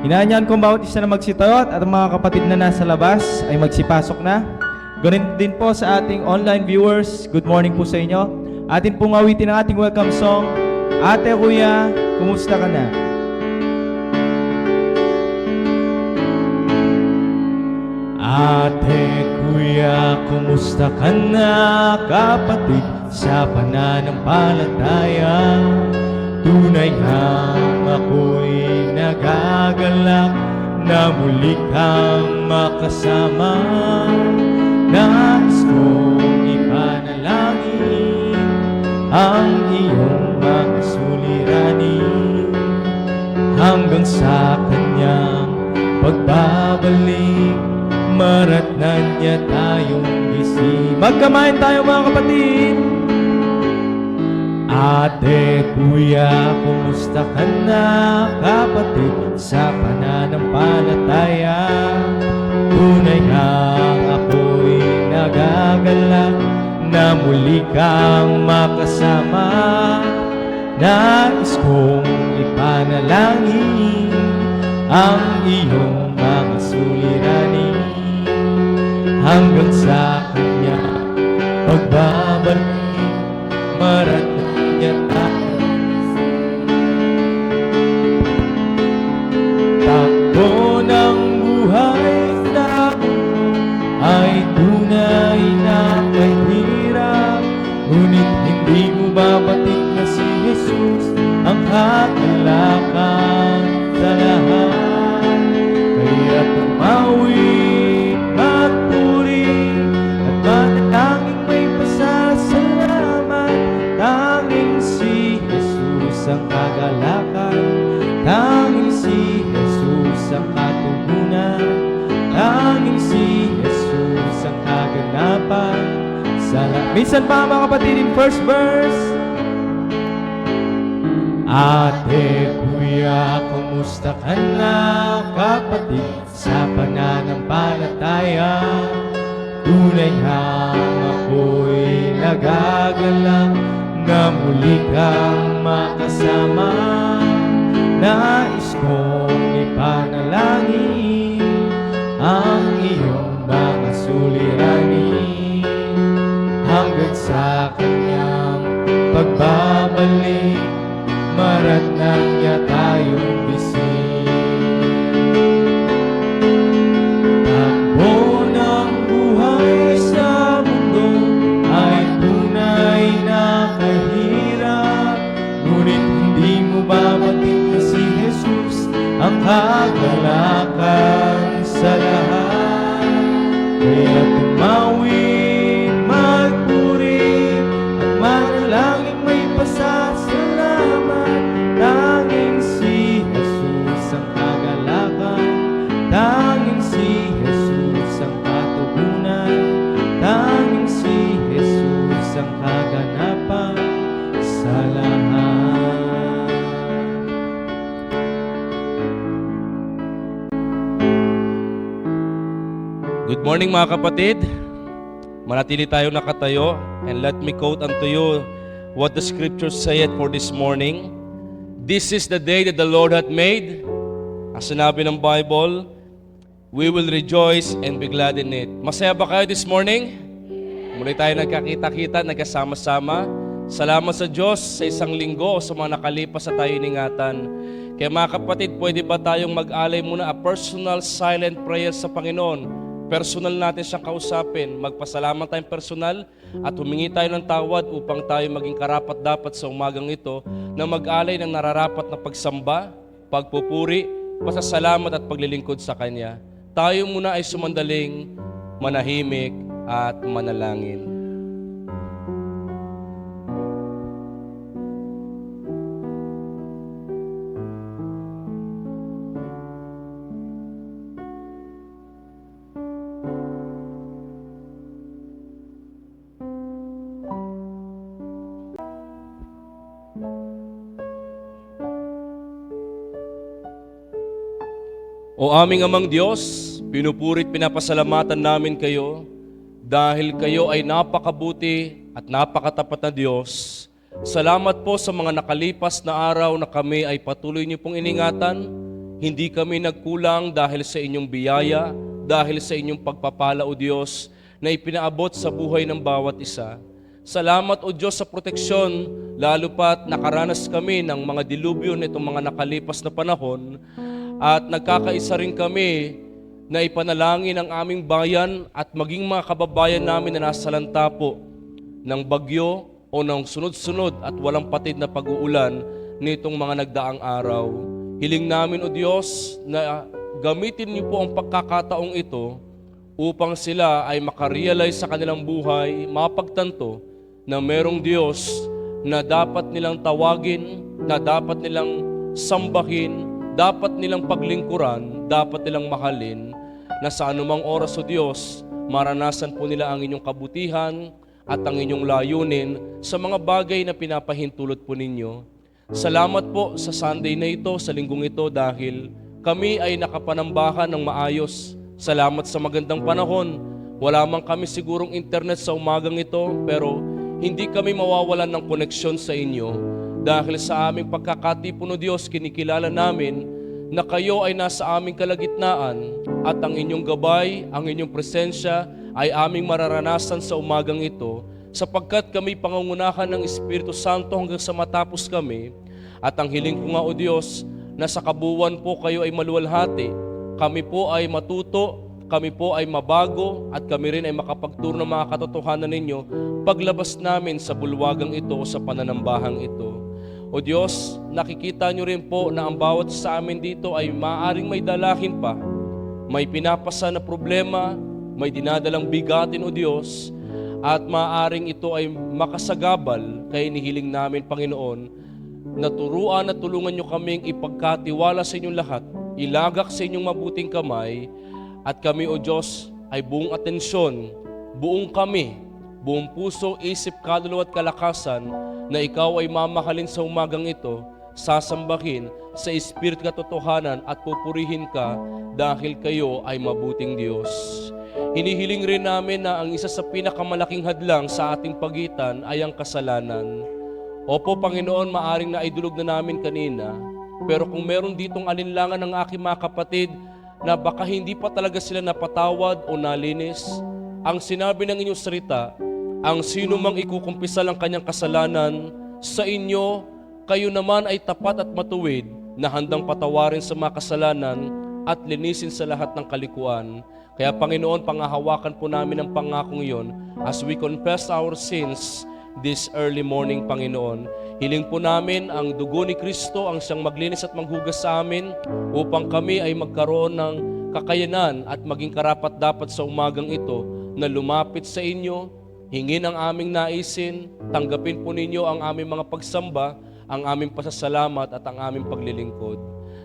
Inaanyahan kong bawat isa na magsitayo at ang mga kapatid na nasa labas ay magsipasok na. Ganun din po sa ating online viewers, good morning po sa inyo. Atin pong awitin ang ating welcome song, Ate Kuya, Kumusta Ka Na? Ate Kuya, kumusta ka na? Kapatid sa pananampalataya, tunay ngang ako'y nagagalak na muli kang makasama. Nais kong ipanalangin ang iyong mga suliranin hanggang sa kanyang pagbabalik, maratnan niya tayong gising. Magkamayan tayo mga kapatid. Ate Kuya, kumusta ka na? Kapatid sa pananampalataya, tunay ngang ako'y nagagalak na muli kang makasama. Nais kong ipanalangin ang iyong mga suliranin hanggang sa kanya pagbabalik, maratnan takbo ng buhay na ay tunay na kahirap, ngunit hindi mo babatik na si Jesus ang kagalakan sa lahat. Kaya tumawid, magpuri at manalangin may pasasalamat. Tanging si Jesus ang kagalakan, tanging si Jesus ang katugunan, tanging si Jesus ang kaganapan. Minsan pa mga kapatid, in first verse. Ate Kuya, kumusta ka na? Kapatid sa pananampalataya, tunay ngang ako'y nagagalak na muli kang makasama. Nais kong ipanalangin ang iyong mga suliranin hanggang sa kanyang pagbabalik, maratnan niya tayong gising. Takbo ng buhay sa mundo ay tunay na kahirap, ngunit hindi mo babatik na si Jesus ang kagalakan sa lahat. Kaya tumawid, magpuri at manalangin may pasasalamat. Tanging si Jesus ang kagalakan, tanging si Jesus ang katugunan, tanging si Jesus ang kaganapan sa lahat. Good morning mga kapatid. Manatili tayo nakatayo, and let me quote unto you what the scriptures say for this morning. This is the day that the Lord hath made. Ang sinabi ng Bible, we will rejoice and be glad in it. Masaya ba kayo this morning? Muli tayo nagkakita-kita, nagkasama-sama. Salamat sa Diyos sa isang linggo o sa mga nakalipas sa tayo iningatan. Kaya mga kapatid, pwede ba tayong mag-alay muna a personal silent prayer sa Panginoon? Personal natin siyang kausapin, magpasalamat tayong personal at humingi tayo ng tawad upang tayo maging karapat-dapat sa umagang ito na mag-alay ng nararapat na pagsamba, pagpupuri, pasasalamat at paglilingkod sa Kanya. Tayo muna ay sumandaling, manahimik at manalangin. O aming Amang Diyos, pinupurit pinapasalamatan namin kayo dahil kayo ay napakabuti at napakatapat na Diyos. Salamat po sa mga nakalipas na araw na kami ay patuloy niyo pong iningatan. Hindi kami nagkulang dahil sa inyong biyaya, dahil sa inyong pagpapala o Diyos na ipinaabot sa buhay ng bawat isa. Salamat o Diyos sa proteksyon, lalo pat nakaranas kami ng mga dilubyo nitong mga nakalipas na panahon. At nagkakaisa rin kami na ipanalangin ang aming bayan at maging mga kababayan namin na nasa lantapo ng bagyo o ng sunod-sunod at walang patid na pag-uulan nitong mga nagdaang araw. Hiling namin o Diyos na gamitin niyo po ang pagkakataong ito upang sila ay makarealize sa kanilang buhay, mapagtanto na merong Diyos na dapat nilang tawagin, na dapat nilang sambahin, dapat nilang paglingkuran, dapat nilang mahalin, na sa anumang oras o Diyos, maranasan po nila ang inyong kabutihan at ang inyong layunin sa mga bagay na pinapahintulot po ninyo. Salamat po sa Sunday na ito, sa linggong ito, dahil kami ay nakapanambahan ng maayos. Salamat sa magandang panahon. Wala man kami sigurong internet sa umagang ito, pero hindi kami mawawalan ng koneksyon sa inyo. Dahil sa aming pagkakatipon o Diyos, kinikilala namin na kayo ay nasa aming kalagitnaan at ang inyong gabay, ang inyong presensya ay aming mararanasan sa umagang ito sapagkat kami pangungunahan ng Espiritu Santo hanggang sa matapos kami. At ang hiling ko nga o Diyos, na sa kabuuan po kayo ay maluwalhati, kami po ay matuto, kami po ay mabago at kami rin ay makapagturo ng mga katotohanan ninyo paglabas namin sa bulwagang ito o sa pananambahang ito. O Diyos, nakikita nyo rin po na ang bawat sa amin dito ay maaaring may dalahin pa. May pinapasa na problema, may dinadalang bigatin o Diyos, at maaaring ito ay makasagabal. Kaya inihiling namin, Panginoon, na turuan at tulungan nyo kaming ipagkatiwala sa inyong lahat, ilagak sa inyong mabuting kamay, at kami o Diyos ay buong atensyon, buong kami, buong puso, isip, kaluluwa at kalakasan na ikaw ay mamahalin sa umagang ito, sasambahin sa Espiritu katotohanan at pupurihin ka dahil kayo ay mabuting Diyos. Hinihiling rin namin na ang isa sa pinakamalaking hadlang sa ating pagitan ay ang kasalanan. Opo, Panginoon, maaring naidulog na namin kanina, pero kung meron ditong alinlangan ng aking mga kapatid na baka hindi pa talaga sila napatawad o nalinis, ang sinabi ng inyong salita, ang sino mang ikukumpisal ang kanyang kasalanan sa inyo, kayo naman ay tapat at matuwid na handang patawarin sa mga kasalanan at linisin sa lahat ng kalikuan. Kaya Panginoon, pangahawakan po namin ang pangakong iyon as we confess our sins this early morning, Panginoon. Hiling po namin ang dugo ni Kristo ang siyang maglinis at manghugas sa amin upang kami ay magkaroon ng kakayanan at maging karapat-dapat sa umagang ito na lumapit sa inyo, hingin ang aming naisin, tanggapin po ninyo ang aming mga pagsamba, ang aming pasasalamat at ang aming paglilingkod.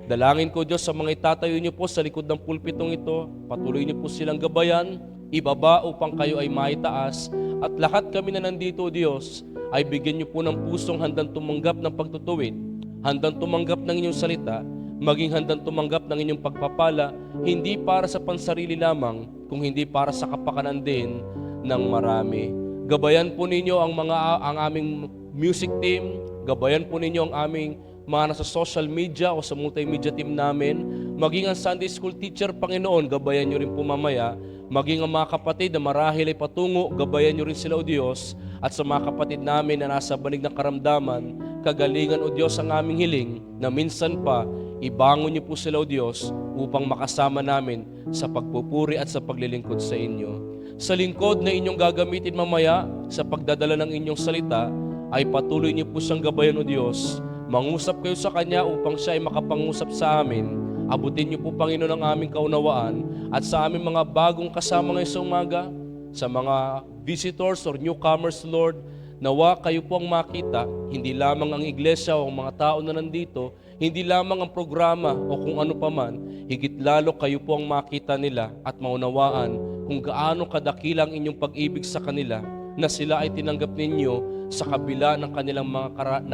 Dalangin ko, Diyos, sa mga itatayo niyo po sa likod ng pulpitong ito, patuloy niyo po silang gabayan, ibaba upang kayo ay maitaas, at lahat kami na nandito, Diyos, ay bigyan niyo po ng pusong handang tumanggap ng pagtutuwid, handang tumanggap ng inyong salita, maging handang tumanggap ng inyong pagpapala, hindi para sa pansarili lamang, kung hindi para sa kapakanan din ng marami. Gabayan po ninyo ang aming music team, gabayan po ninyo ang aming mga nasa social media o sa multimedia team namin, maging ang Sunday school teacher, Panginoon, gabayan nyo rin po mamaya, maging ang mga kapatid na marahil ay patungo, gabayan nyo rin sila o Diyos, at sa mga kapatid namin na nasa banig ng karamdaman, kagalingan o Diyos ang aming hiling, na minsan pa, ibangon nyo po sila o Diyos, upang makasama namin sa pagpupuri at sa paglilingkod sa inyo. Sa lingkod na inyong gagamitin mamaya sa pagdadala ng inyong salita, ay patuloy niyo po siyang gabayan o Diyos. Mangusap kayo sa Kanya upang siya ay makapangusap sa amin. Abutin niyo po, Panginoon, ang aming kaunawaan at sa aming mga bagong kasama ngayon sa umaga, Sa mga visitors or newcomers, Lord, nawa kayo po ang makita, hindi lamang ang iglesia o ang mga tao na nandito, hindi lamang ang programa o kung ano paman, higit lalo kayo po ang makita nila at maunawaan kung gaano kadakilang inyong pag-ibig sa kanila na sila ay tinanggap ninyo sa kabila ng kanilang mga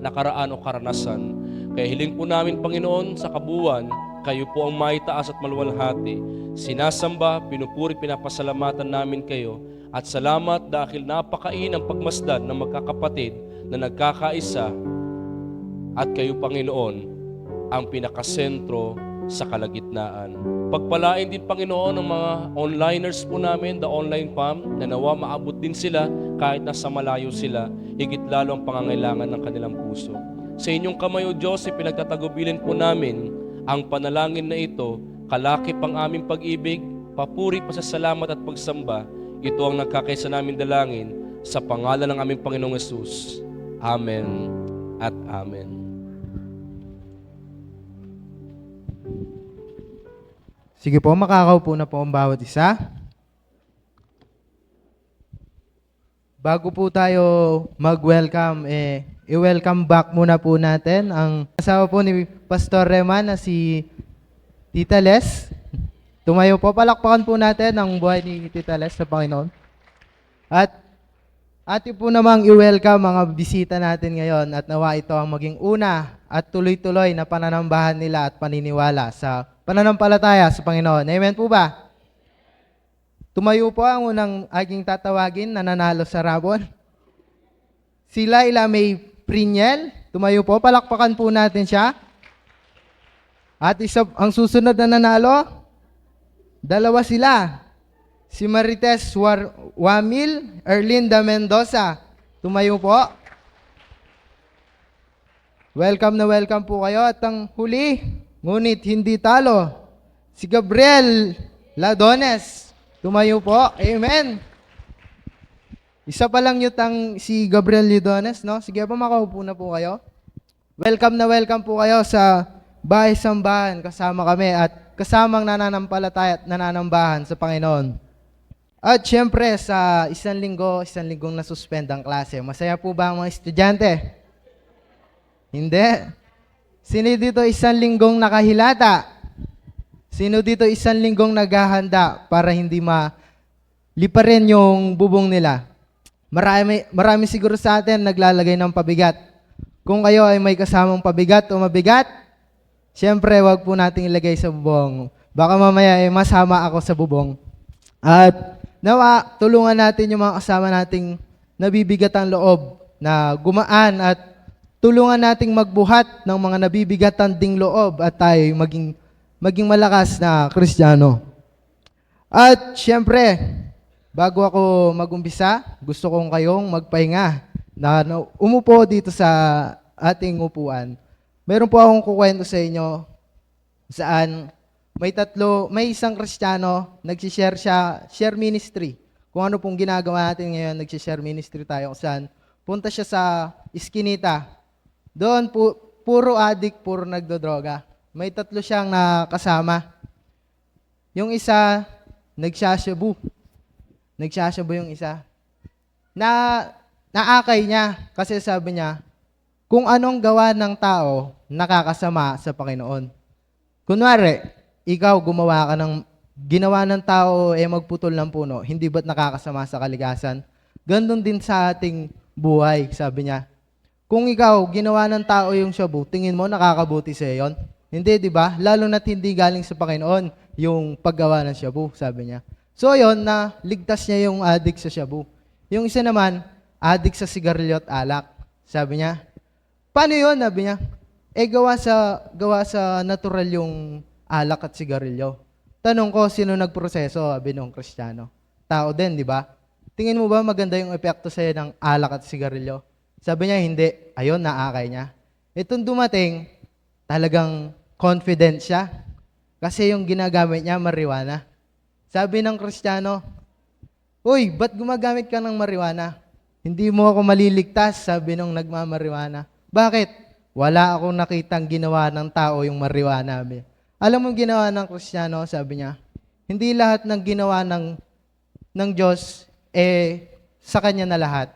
nakaraan o karanasan. Kaya hiling po namin, Panginoon, sa kabuuan, kayo po ang maitaas at maluwalhati. Sinasamba, pinupuri, pinapasalamatan namin kayo. At salamat dahil napakain ang pagmasdan ng magkakapatid na nagkakaisa at kayo, Panginoon, ang pinakasentro sa kalagitnaan. Pagpalain din, Panginoon, ng mga onliners po namin, the online fam, na nawa maabot din sila kahit nasa malayo sila, higit lalo ang pangangailangan ng kanilang puso. Sa inyong kamay, O Diyos, ipinagtatagubilin po namin ang panalangin na ito, kalakip ang aming pag-ibig, papuri, pasasalamat at pagsamba. Ito ang nagkakaisa namin dalangin sa pangalan ng aming Panginoong Yesus. Amen at Amen. Sige po, makakaupo na po ang bawat isa. Bago po tayo mag-welcome, i-welcome back muna po natin ang asawa po ni Pastor Reman na si Tita Les. Tumayo po, palakpakan po natin ang buhay ni Tita Les sa Panginoon. At atin po namang i-welcome mga bisita natin ngayon at nawa ito ang maging una at tuloy-tuloy na pananambahan nila at paniniwala sa pananampalataya sa Panginoon. Amen po ba? Tumayo po ang unang aking tatawagin na nanalo sa Rabon. Si Laila May Priniel. Tumayo po, palakpakan po natin siya. At ang susunod na nanalo, dalawa sila. Si Marites Wamil, Erlinda Mendoza. Tumayo po. Welcome na welcome po kayo. At ang huli, ngunit hindi talo, si Gabriel Ladones. Tumayo po. Amen. Isa pa lang yutang si Gabriel Ladones, no? Sige po, makaupo na po kayo. Welcome na welcome po kayo sa Bahay Sambahan. Kasama kami at kasamang nananampalataya at nananambahan sa Panginoon. At syempre, sa isang linggong nasuspend ang klase. Masaya po ba ang mga estudyante? Hindi. Sino dito isang linggong nakahilata? Sino dito isang linggong naghahanda para hindi maliparin yung bubong nila? Marami siguro sa atin naglalagay ng pabigat. Kung kayo ay may kasamang pabigat o mabigat, syempre wag po nating ilagay sa bubong. Baka mamaya masama ako sa bubong. At nawa, tulungan natin yung mga kasama nating nabibigat ang loob na gumaan at tulungan nating magbuhat ng mga nabibigatan ding loob at tayo maging malakas na Kristiyano. At syempre, bago ako mag-umpisa, gusto kong kayong magpahinga na umupo dito sa ating upuan. Meron po akong kukwento sa inyo saan may isang Kristiyano, share ministry. Kung ano pong ginagawa natin ngayon, nag-share ministry tayo kung saan punta siya sa iskinita. Doon, puro addict, puro nagdodroga. May 3 siyang nakasama. Yung isa, nagsashabu. Nagsashabu yung isa. Naakay niya kasi sabi niya, kung anong gawa ng tao, nakakasama sa Panginoon. Kunwari, ikaw ginawa ng tao magputol ng puno, hindi ba't nakakasama sa kalikasan? Gandun din sa ating buhay, sabi niya. Kung ikaw, ginawa ng tao yung shabu, tingin mo nakakabuti sa yon? Hindi, di ba? Lalo na't hindi galing sa Panginoon yung paggawa ng shabu, sabi niya. So yon, na ligtas niya yung addict sa shabu. Yung isa naman, addict sa sigarilyo at alak. Sabi niya, paano yun? Sabi niya, gawa sa natural yung alak at sigarilyo. Tanong ko, sino nagproseso? Sabi nung Kristiyano. Tao din, di ba? Tingin mo ba maganda yung epekto sa'yo ng alak at sigarilyo? Sabi niya, hindi. Ayun, naakay niya. Itong dumating, talagang confident siya. Kasi yung ginagamit niya, marijuana. Sabi ng Kristiyano, uy, ba't gumagamit ka ng marijuana? Hindi mo ako maliligtas, sabi nung nagmamarijuana. Bakit? Wala akong nakitang ginawa ng tao yung marijuana. Alam mo ginawa ng Kristiyano, sabi niya, hindi lahat ng ginawa ng ng Diyos, sa Kanya na lahat.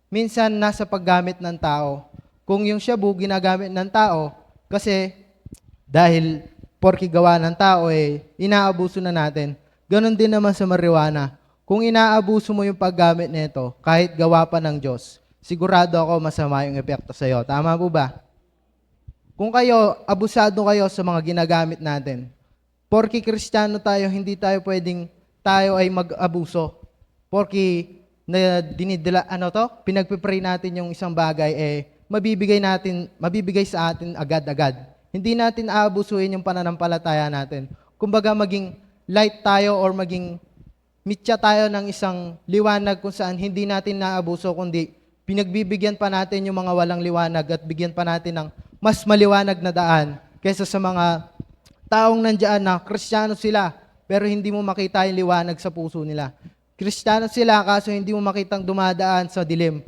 Minsan, nasa paggamit ng tao. Kung yung shabu ginagamit ng tao, kasi dahil porki gawa ng tao, inaabuso na natin. Ganon din naman sa marijuana. Kung inaabuso mo yung paggamit nito, kahit gawa pa ng Diyos, sigurado ako masama yung epekto sa'yo. Tama po ba? Kung kayo, abusado kayo sa mga ginagamit natin, porki Kristiyano tayo, hindi tayo pwedeng tayo ay mag-abuso. Porki na pinagpipray natin yung isang bagay, mabibigay sa atin agad-agad. Hindi natin aabusuin yung pananampalataya natin. Kumbaga maging light tayo or maging mitya tayo ng isang liwanag kung saan hindi natin naabuso, kundi pinagbibigyan pa natin yung mga walang liwanag at bigyan pa natin ng mas maliwanag na daan kaysa sa mga taong nandiyan na Kristiyano sila pero hindi mo makita yung liwanag sa puso nila. Kristiyano sila kaso hindi mo makitang dumadaan sa dilim.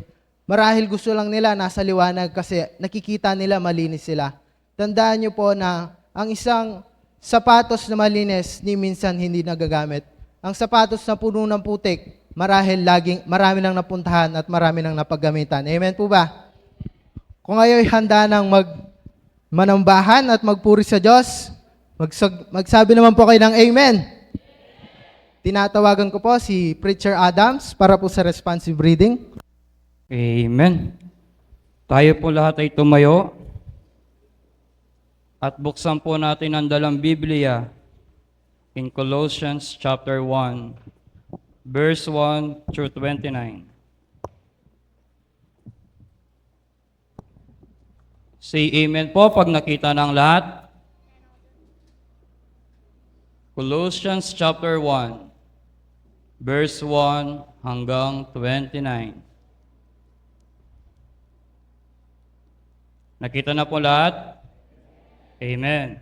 Marahil gusto lang nila nasa liwanag kasi nakikita nila malinis sila. Tandaan niyo po na ang isang sapatos na malinis ni minsan hindi nagagamit. Ang sapatos na puno ng putik, marami nang napuntahan at marami nang napaggamitan. Amen po ba? Kung kayo'y handa ng manambahan at magpuri sa Diyos, magsabi naman po kayo ng Amen. Tinatawagan ko po si Preacher Adams para po sa responsive reading. Amen. Tayo po lahat ay tumayo at buksan po natin ang dalang Biblia in Colossians chapter 1, verse 1 through 29. Say amen po pag nakita ng lahat. Colossians chapter 1, verse 1 hanggang 29. Nakita na po lahat? Amen.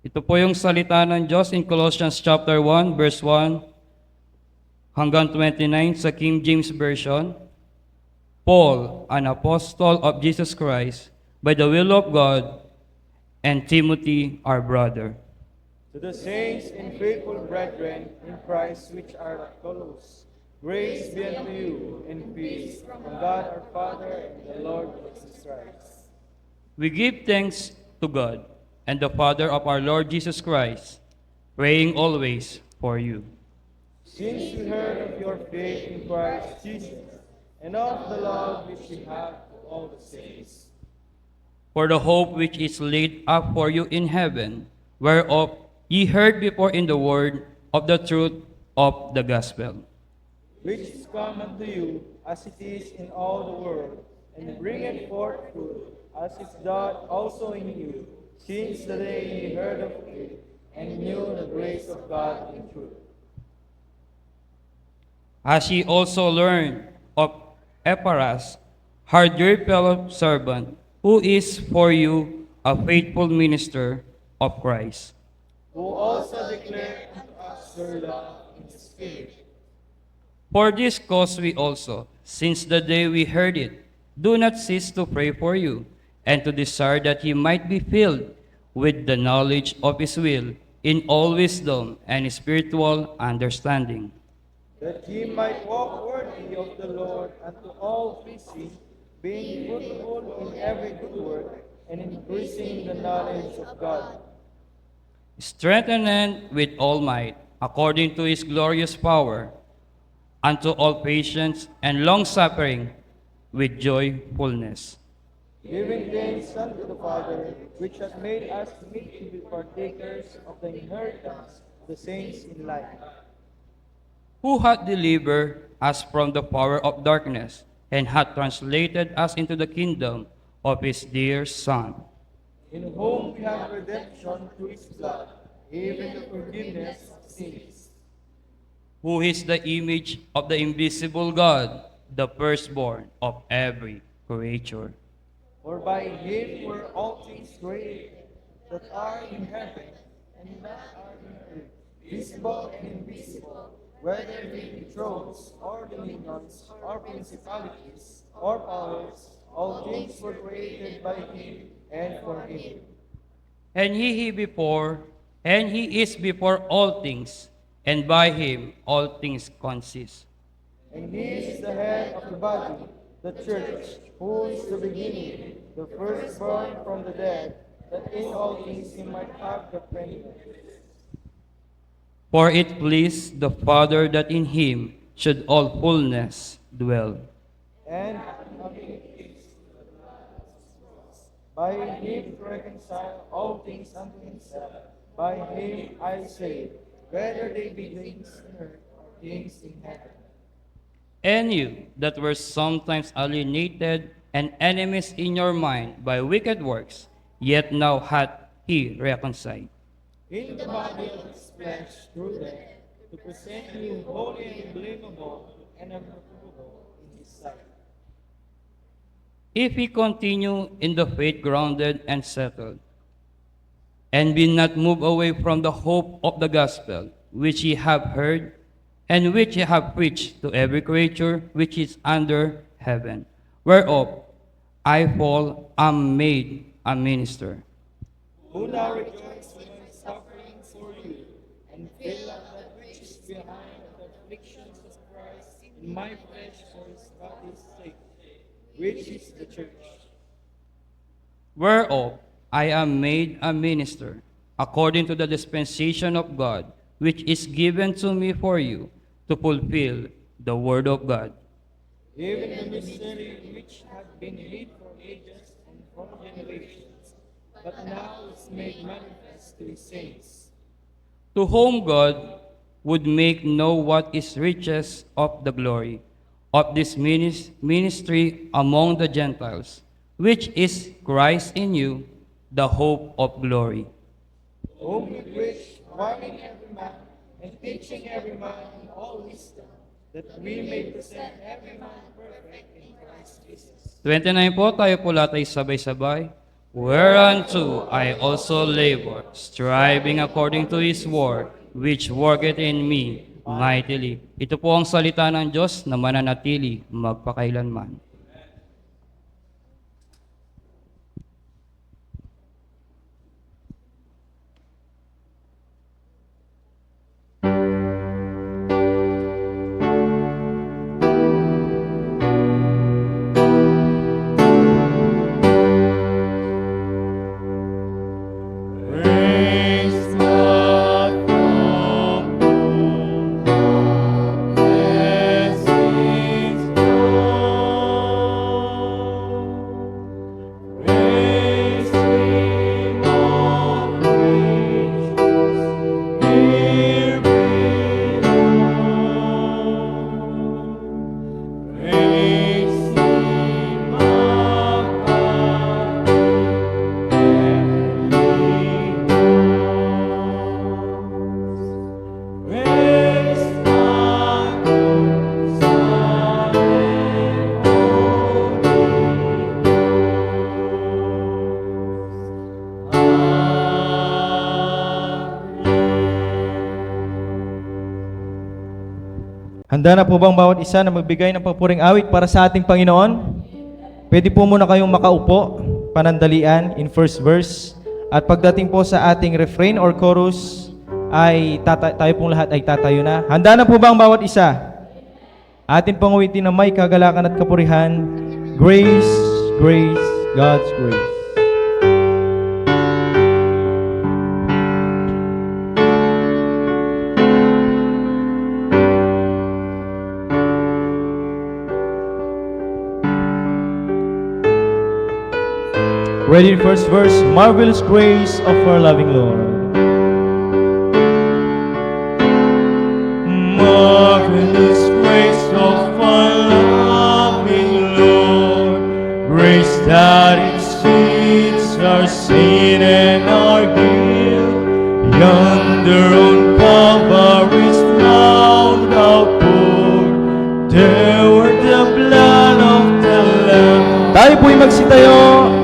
Ito po yung salita ng Diyos in Colossians chapter 1, verse 1 hanggang 29 sa King James Version. Paul, an apostle of Jesus Christ, by the will of God, and Timothy, our brother. To the saints and faithful brethren in Christ which are at Colossus, grace be unto you and peace from God our Father and the Lord Jesus Christ. We give thanks to God and the Father of our Lord Jesus Christ, praying always for you. Since we heard of your faith in Christ Jesus, and of the love which you have to all the saints, For the hope which is laid up for you in heaven, whereof ye heard before in the word of the truth of the gospel, which is come unto you as it is in all the world, and bringeth forth fruit, as it doth also in you, since the day ye heard of it, and knew the grace of God in truth. as ye also learned of Epaphras, our dear fellow servant, who is for you a faithful minister of Christ. Who also declared unto us your love in the Spirit. For this cause we also, since the day we heard it, do not cease to pray for you, and to desire that ye might be filled with the knowledge of his will, in all wisdom and spiritual understanding, That ye might walk worthy of the Lord unto all pleasing, being fruitful in every good work, and increasing the knowledge of God, strengthened with all might, according to his glorious power, unto all patience and long-suffering with joyfulness, giving thanks unto the Father, which hath made us meet to be partakers of the inheritance of the saints in light, who hath delivered us from the power of darkness, and hath translated us into the kingdom of his dear Son, in whom we have redemption through his blood, even the forgiveness of sins. who is the image of the invisible God, the firstborn of every creature. For by him were all things created, that are in heaven and that are in earth, visible and invisible, whether they be thrones, or dominions, or principalities, or powers, all things were created by him and for him. And he is before all things, and by him all things consist. And he is the head of the body, the church, who is the beginning, the firstborn from the dead, that in all things he might have the preeminence. For it pleased the Father that in him should all fullness dwell. And having peace by him to reconcile all things unto himself, by him I say, whether they be things in earth or things in heaven. And you that were sometimes alienated and enemies in your mind by wicked works, yet now hath he reconciled. In the body of his flesh through death, to present you holy and blameable and unreprovable in his sight. If ye continue in the faith grounded and settled, and be not moved away from the hope of the gospel, which ye have heard, and which ye have preached to every creature which is under heaven, whereof I fall am made a minister. Who now rejoice in my suffering for you, and fill up that which is behind the afflictions of Christ in my flesh for his body's sake, which is the church. Whereof I am made a minister, according to the dispensation of God, which is given to me for you, to fulfill the word of God. Even the mystery which had been hid for ages and from generations, but now is made manifest to his saints. To whom God would make know what is riches of the glory of this ministry among the Gentiles, which is Christ in you, the hope of glory. Whom with which, warning every man, and teaching every man in all wisdom, that we may present every man perfect in Christ Jesus. 29 po, tayo po lahat ay sabay-sabay. Whereunto I also labor, striving according to His word, which worketh in me mightily. Ito po ang salita ng Diyos na mananatili magpakailanman. Handa na po bang bawat isa na magbigay ng papuring awit para sa ating Panginoon? Pwede po muna kayong makaupo, panandalian in first verse. At pagdating po sa ating refrain or chorus, ay tayo pong lahat ay tatayo na. Handa na po bang bawat isa? Atin pong awitin na may kagalakan at kapurihan. Grace, grace, God's grace. Ready in first verse, marvelous grace of our loving Lord. Marvelous grace of our loving Lord, grace that exceeds our sin and our guilt. Yonder on Calvary's ground outpoured, there were the blood of the Lamb. Tayo po'y magsitayo.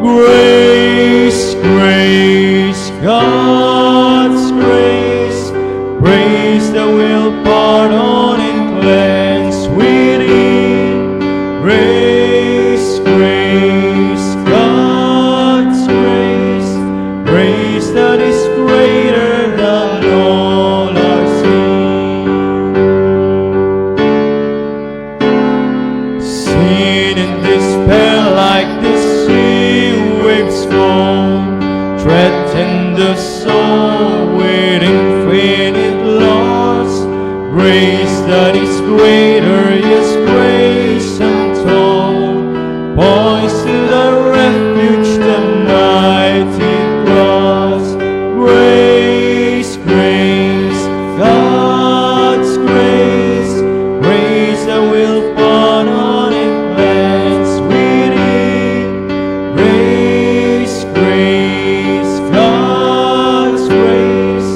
Grace, grace, God's grace, grace that will pardon and cleanse within. Grace, grace, God's grace, grace that is greater than all our sin. greater, yes, grace untold, points to the refuge, the mighty cross. Grace, grace, God's grace, grace that will pour on and cleanse within. Grace, grace, God's grace,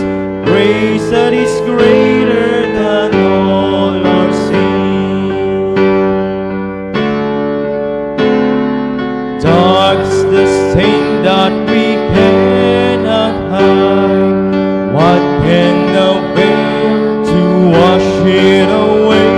grace that is greater than all our sin. Dark's the stain that we cannot hide. What can avail to wash it away?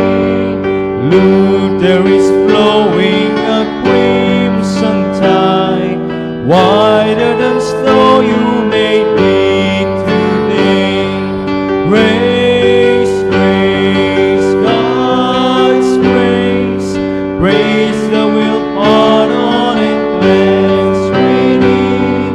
Look, there is flowing a crimson tide, whiter than snow you made me today. Grace, grace, God's grace, grace that will pour on and cleanse within.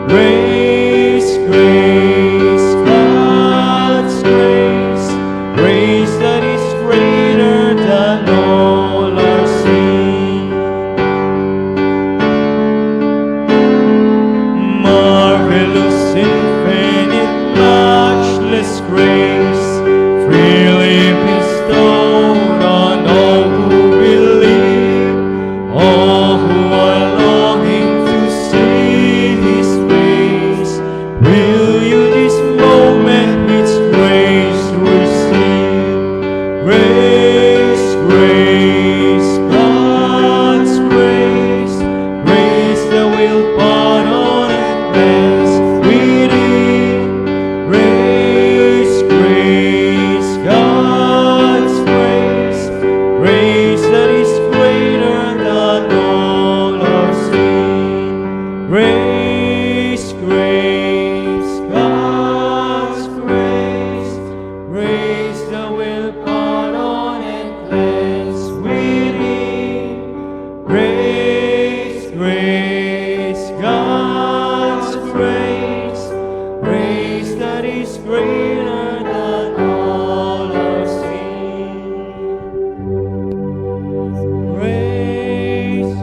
Grace, grace, God's grace, grace that is greater than all our sin. Marvelous, infinite, matchless grace, freely bestowed on all who believe, all who are longing to see His face. Will you this moment His grace receive? Grace, grace, God's grace, grace that will pour on and cleanse within. Grace, grace, God's grace, grace that is greater than all our sin. Grace, grace, God's grace, grace that will pour on and cleanse within. Grace, grace, God's grace, grace that is greater than all our sin. Grace,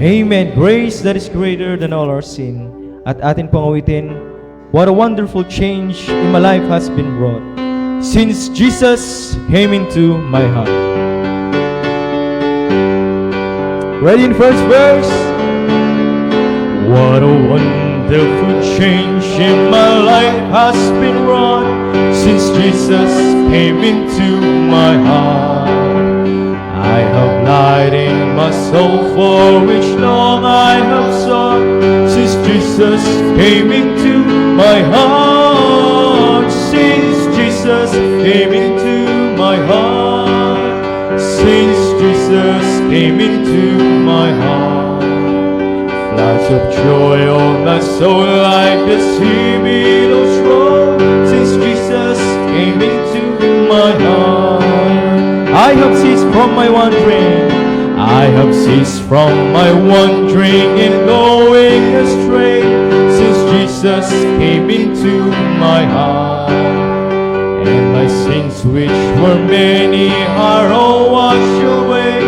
Amen. Grace that is greater than all our sin. At atin pong awitin, what a wonderful change in my life has been wrought since Jesus came into my heart. Ready in first verse? What a wonderful change in my life has been wrought since Jesus came into my heart. I have light in my soul for which long I have sought since Jesus came into my heart. Since Jesus came into my heart. Since Jesus came into my heart. Floods of joy on my soul like the sea billows roll. Since Jesus came into my heart. I have ceased from my wandering. I have ceased from my wandering and going astray. Since Jesus came into my heart. And my sins which were many are all washed away.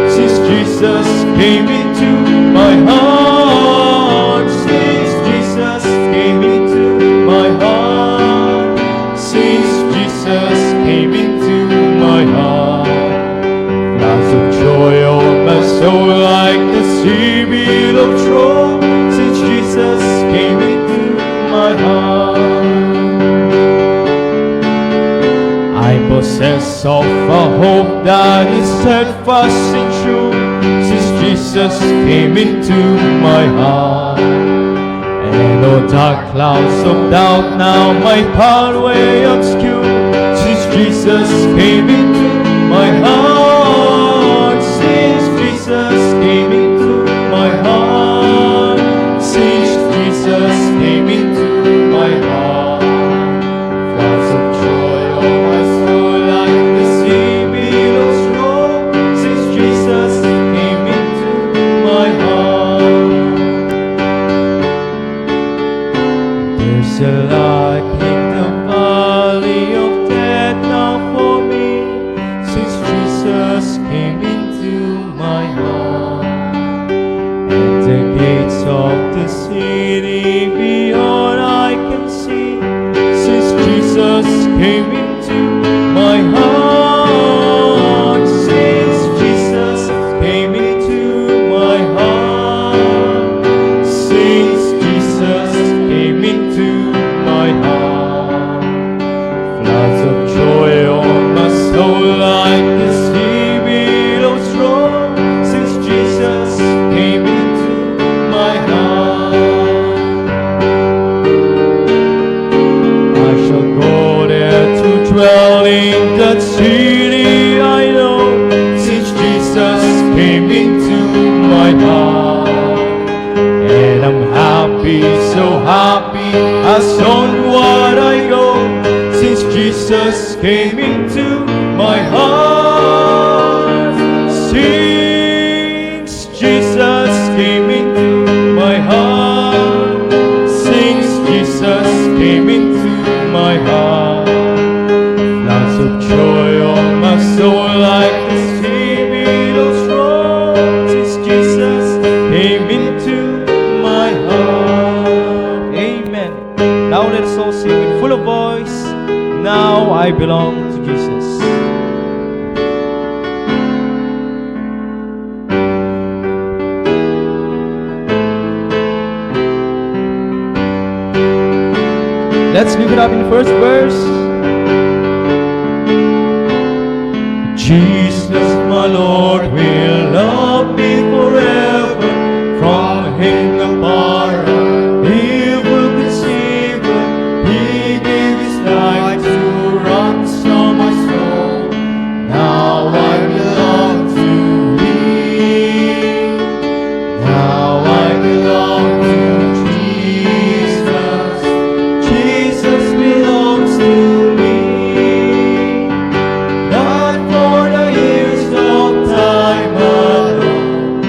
Since Jesus came into my heart. Since Jesus came into my heart. Since Jesus came into my heart. Floods of joy on my soul like the sea billows roll. Since Jesus came into my heart. I possess of a hope that is steadfast and true. Since Jesus came into my heart. And no dark clouds of doubt now my pathway obscure. Since Jesus came into my heart. Since Jesus came into my heart. Since Jesus came There's a light in the valley of death now for me, since Jesus came into my heart. At the gates of the city beyond I can see, since Jesus came into my heart. Since Jesus came into my heart. Since Jesus came into my heart. Floods of joy on my soul like the sea billows roll. Since Jesus came into my heart. I shall go there to dwell in that city I know, since Jesus came into my heart. And I'm happy, so happy, as onward I go, since Jesus came into my heart. Since Jesus came into my heart. Since Jesus came into my heart. Floods of joy on my soul like the sea billows roll. Since Jesus came into my heart. Amen. Now let us all sing with full of voice. Now I belong to Jesus. Let's lift it up in the first verse. Jesus, my Lord, will love me forever. From him the power of evil deceiver. He gave his life to ransom my soul. Now I belong to him. Now I belong to Jesus. Jesus belongs to me. Not for the years of time alone,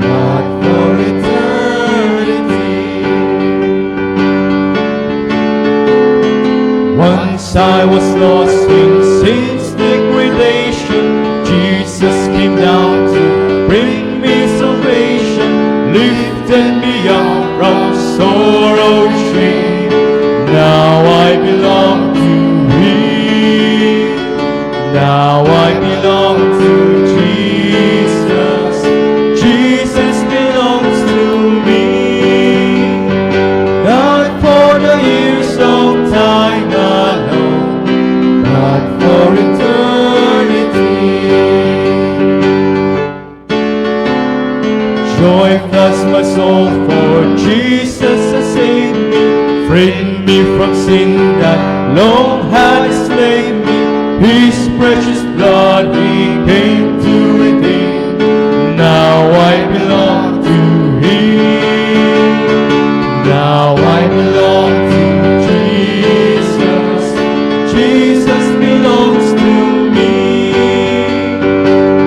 not for eternity. Once I was lost in sin's degradation, Jesus came down to bring me salvation, lifted me up from sorrow's shame. Now I belong to him. Now I belong to Jesus. Jesus belongs to me. Not for the years of time alone, but for eternity. Joy floods my soul, for Jesus has saved me, freed me from sin that long had enslaved me. His precious blood he came to redeem. Now I belong to him. Now I belong to Jesus. Jesus belongs to me.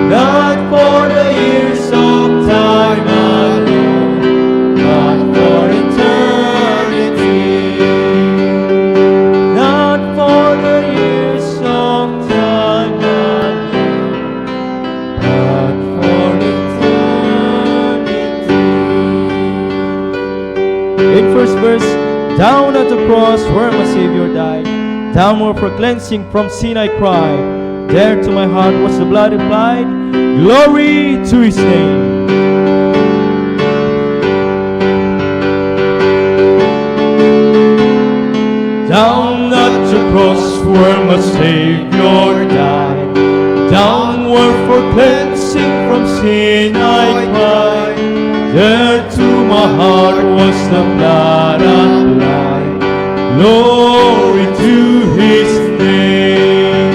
Not for the years of time alone, but for eternity. Not for the years of time alone, but for eternity. In first verse, down at the cross where my Savior died, downward for cleansing from sin I cried. There to my heart was the blood applied. Glory to his name. Down at the cross where my Savior died, downward for cleansing from sin I cried. There to my heart was the blood applied. Glory to his name.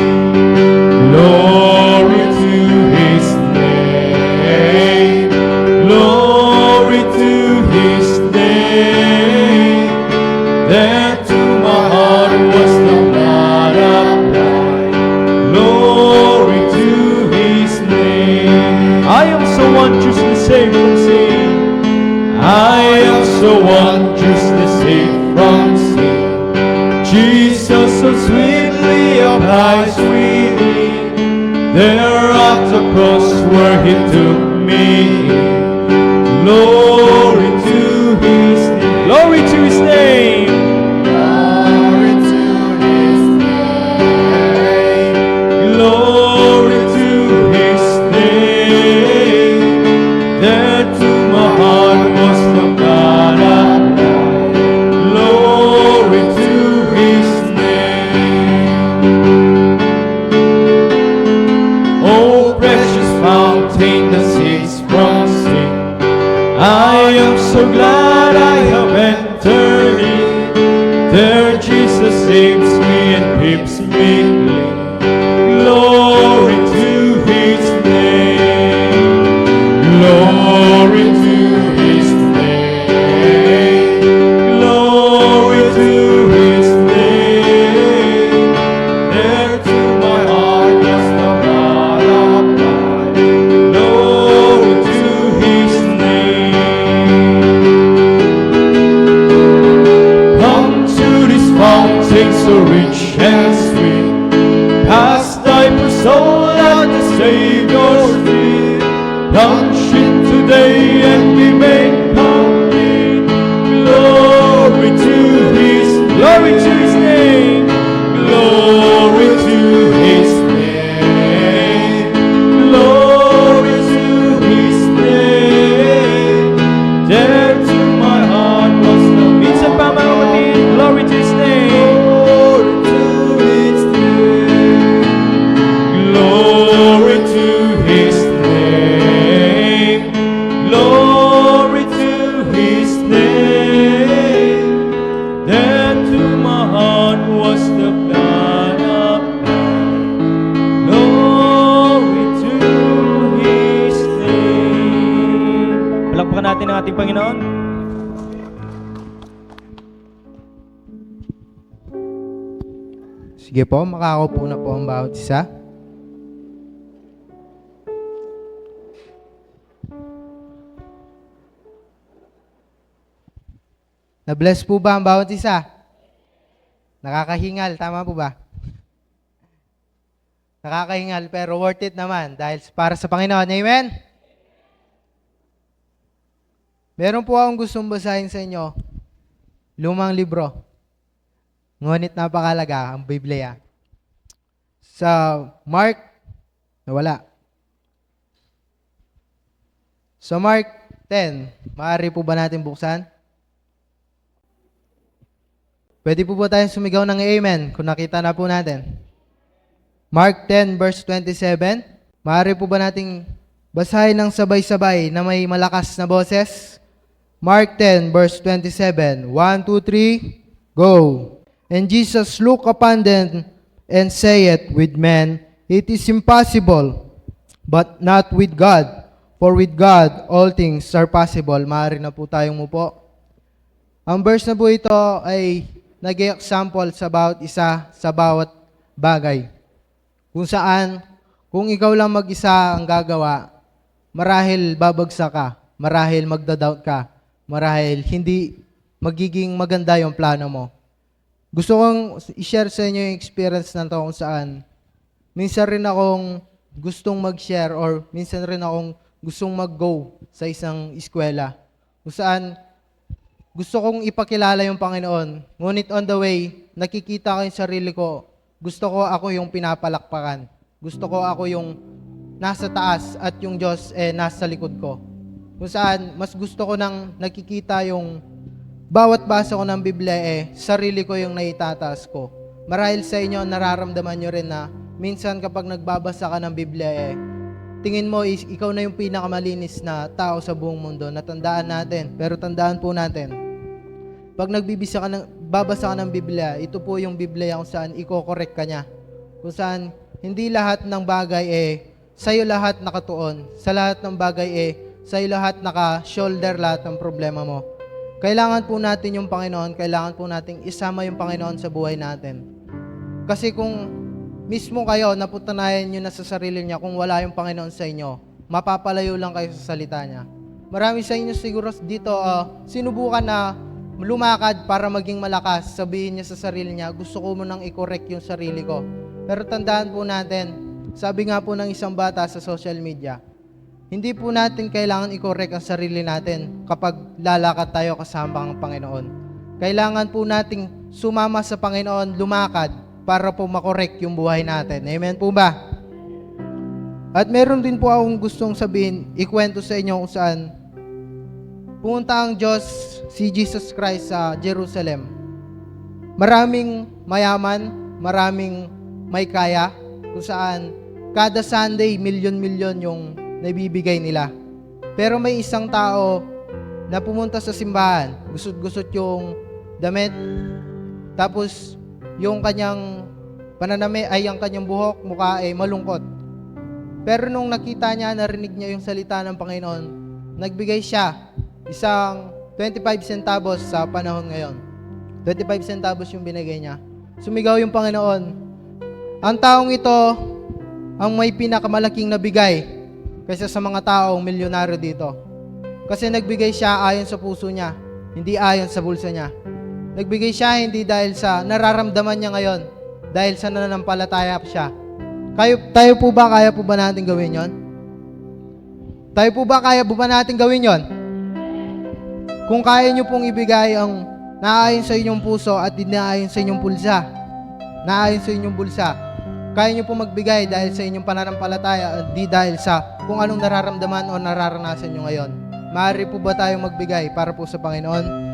Glory to his name. Glory to his name. There to my heart was the blood applied. Glory to his name. I am so unjustly saved from sin. I am so unjustly saved from sin. lies within. There at the cross where He took me. Glory to His name. Glory to His name. Glory to His name. Glory to His name. There to my heart was the God of life. Glory to His name. Oh, precious fountain that saves from sin, I am so glad I have entered in. There Jesus saves me and keeps me clean. Glory to His name. Glory to His name. Glory to His name. There to my heart was the God of life. Glory to His name. Come to this fountain so rich and sweet. Cast thy poor soul at the Savior's feet. Plunge in today and be made complete. Glory to His name. Glory to His name. Glory to His name. There to my heart was the minsan pa mga kapatid. Glory to His name. Glory to His name. Glory to His name. Glory to His name. There to my heart was the God of life. Glory to His name. Palakpakan natin ang ating Panginoon. Sige po, makakaupo na po ang bawat isa. Na-bless po ba ang bawat isa? Nakakahingal, tama po ba? Nakakahingal pero worth it naman dahil para sa Panginoon. Amen? Meron po akong gustong basahin sa inyo. Lumang libro. Ngunit napakalaga ang Biblia. Sa Mark, nawala. Sa Mark 10, maaari po ba natin buksan? Pwede po ba tayong sumigaw ng amen kung nakita na po natin? Mark 10 verse 27, maaari po ba nating basahin ng sabay-sabay na may malakas na boses? Mark 10 verse 27, 1, 2, 3, go! And Jesus looked upon them and saith, with men, it is impossible, but not with God. For with God, all things are possible. Maaari na po tayong mupo. Ang verse na po ito ay nag-example sa bawat isa, sa bawat bagay. Kung saan, kung ikaw lang mag-isa ang gagawa, marahil babagsak ka, marahil magda-doubt ka, marahil hindi magiging maganda yung plano mo. Gusto kong i-share sa inyo yung experience na to kung saan minsan rin akong gustong mag-share or minsan rin akong gustong mag-go sa isang eskwela. Kung saan gusto kong ipakilala yung Panginoon. Ngunit on the way, nakikita ko yung sarili ko. Gusto ko ako yung pinapalakpakan. Gusto ko ako yung nasa taas at yung Diyos nasa likod ko. Kung saan, mas gusto ko nang nakikita yung bawat basa ko ng Biblia sarili ko yung naitataas ko. Marahil sa inyo, nararamdaman nyo rin na minsan kapag nagbabasa ka ng Biblia tingin mo ikaw na yung pinakamalinis na tao sa buong mundo. Natandaan natin. Pero tandaan po natin, pag babasa ka ng Biblia, ito po yung Biblia kung saan i-correct ka niya. Kung saan hindi lahat ng bagay sa'yo lahat nakatuon. Sa lahat ng bagay sa'yo lahat naka-shoulder lahat ng problema mo. Kailangan po natin yung Panginoon, kailangan po nating isama yung Panginoon sa buhay natin. Kasi kung mismo kayo, naputanayan nyo na sa sarili niya, kung wala yung Panginoon sa inyo, mapapalayo lang kayo sa salita niya. Marami sa inyo siguro dito, sinubukan na lumakad para maging malakas, sabihin niya sa sarili niya, gusto ko munang i-correct yung sarili ko. Pero tandaan po natin, sabi nga po ng isang bata sa social media, hindi po natin kailangan i-correct ang sarili natin kapag lalakad tayo kasama ang Panginoon. Kailangan po nating sumama sa Panginoon, lumakad para po makorek yung buhay natin. Amen po ba? At meron din po akong gustong sabihin, ikwento sa inyo kung saan pumunta ang Diyos, si Jesus Christ sa Jerusalem. Maraming mayaman, maraming may kaya, kung saan kada Sunday, milyon-milyon yung nabibigay nila. Pero may isang tao na pumunta sa simbahan, gusot-gusot yung damit, tapos yung kanyang pananami ay ang kanyang buhok, mukha ay malungkot. Pero nung nakita niya, narinig niya yung salita ng Panginoon, nagbigay siya isang 25 centavos sa panahon ngayon. 25 centavos yung binigay niya. Sumigaw yung Panginoon. Ang taong ito ang may pinakamalaking nabigay kaysa sa mga taong milyonaryo dito. Kasi nagbigay siya ayon sa puso niya, hindi ayon sa bulsa niya. Nagbigay siya hindi dahil sa nararamdaman niya ngayon, dahil sa nananampalataya siya. Tayo po ba, kaya po ba natin gawin yon? Tayo po ba, kaya po ba natin gawin yon? Kung kaya nyo pong ibigay ang naayon sa inyong puso at di naayon sa inyong bulsa, naayon sa inyong bulsa, kaya nyo pong magbigay dahil sa inyong pananampalataya at di dahil sa kung anong nararamdaman o nararanasan nyo ngayon. Maaari po ba tayong magbigay para po sa Panginoon?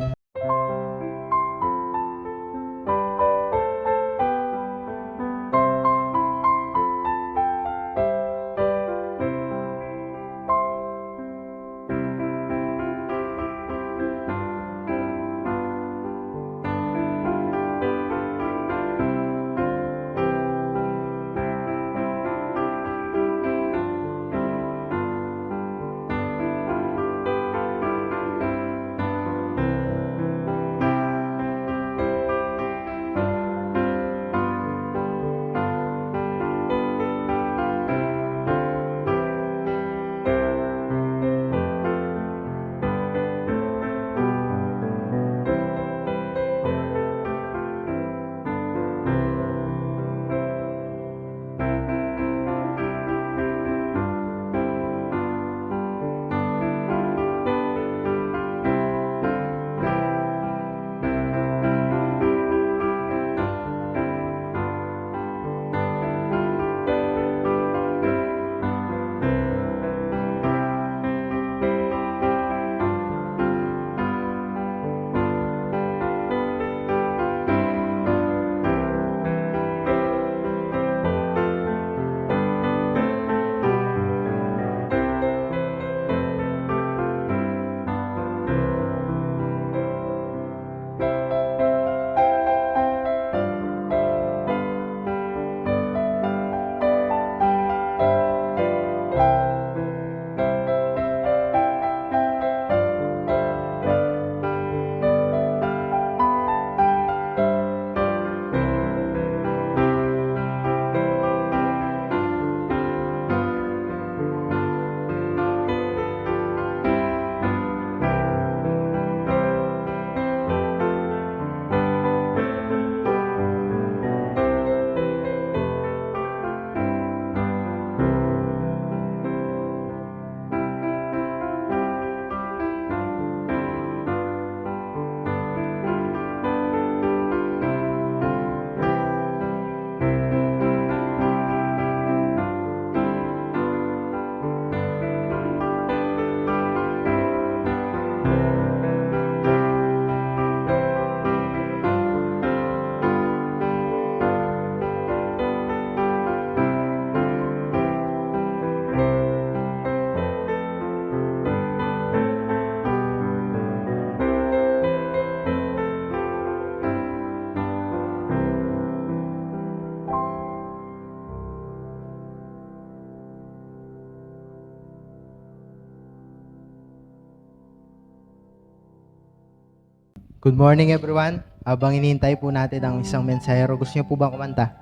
Good morning everyone. Habang inihintay po natin ang isang mensahero, gusto niyo po bang kumanta?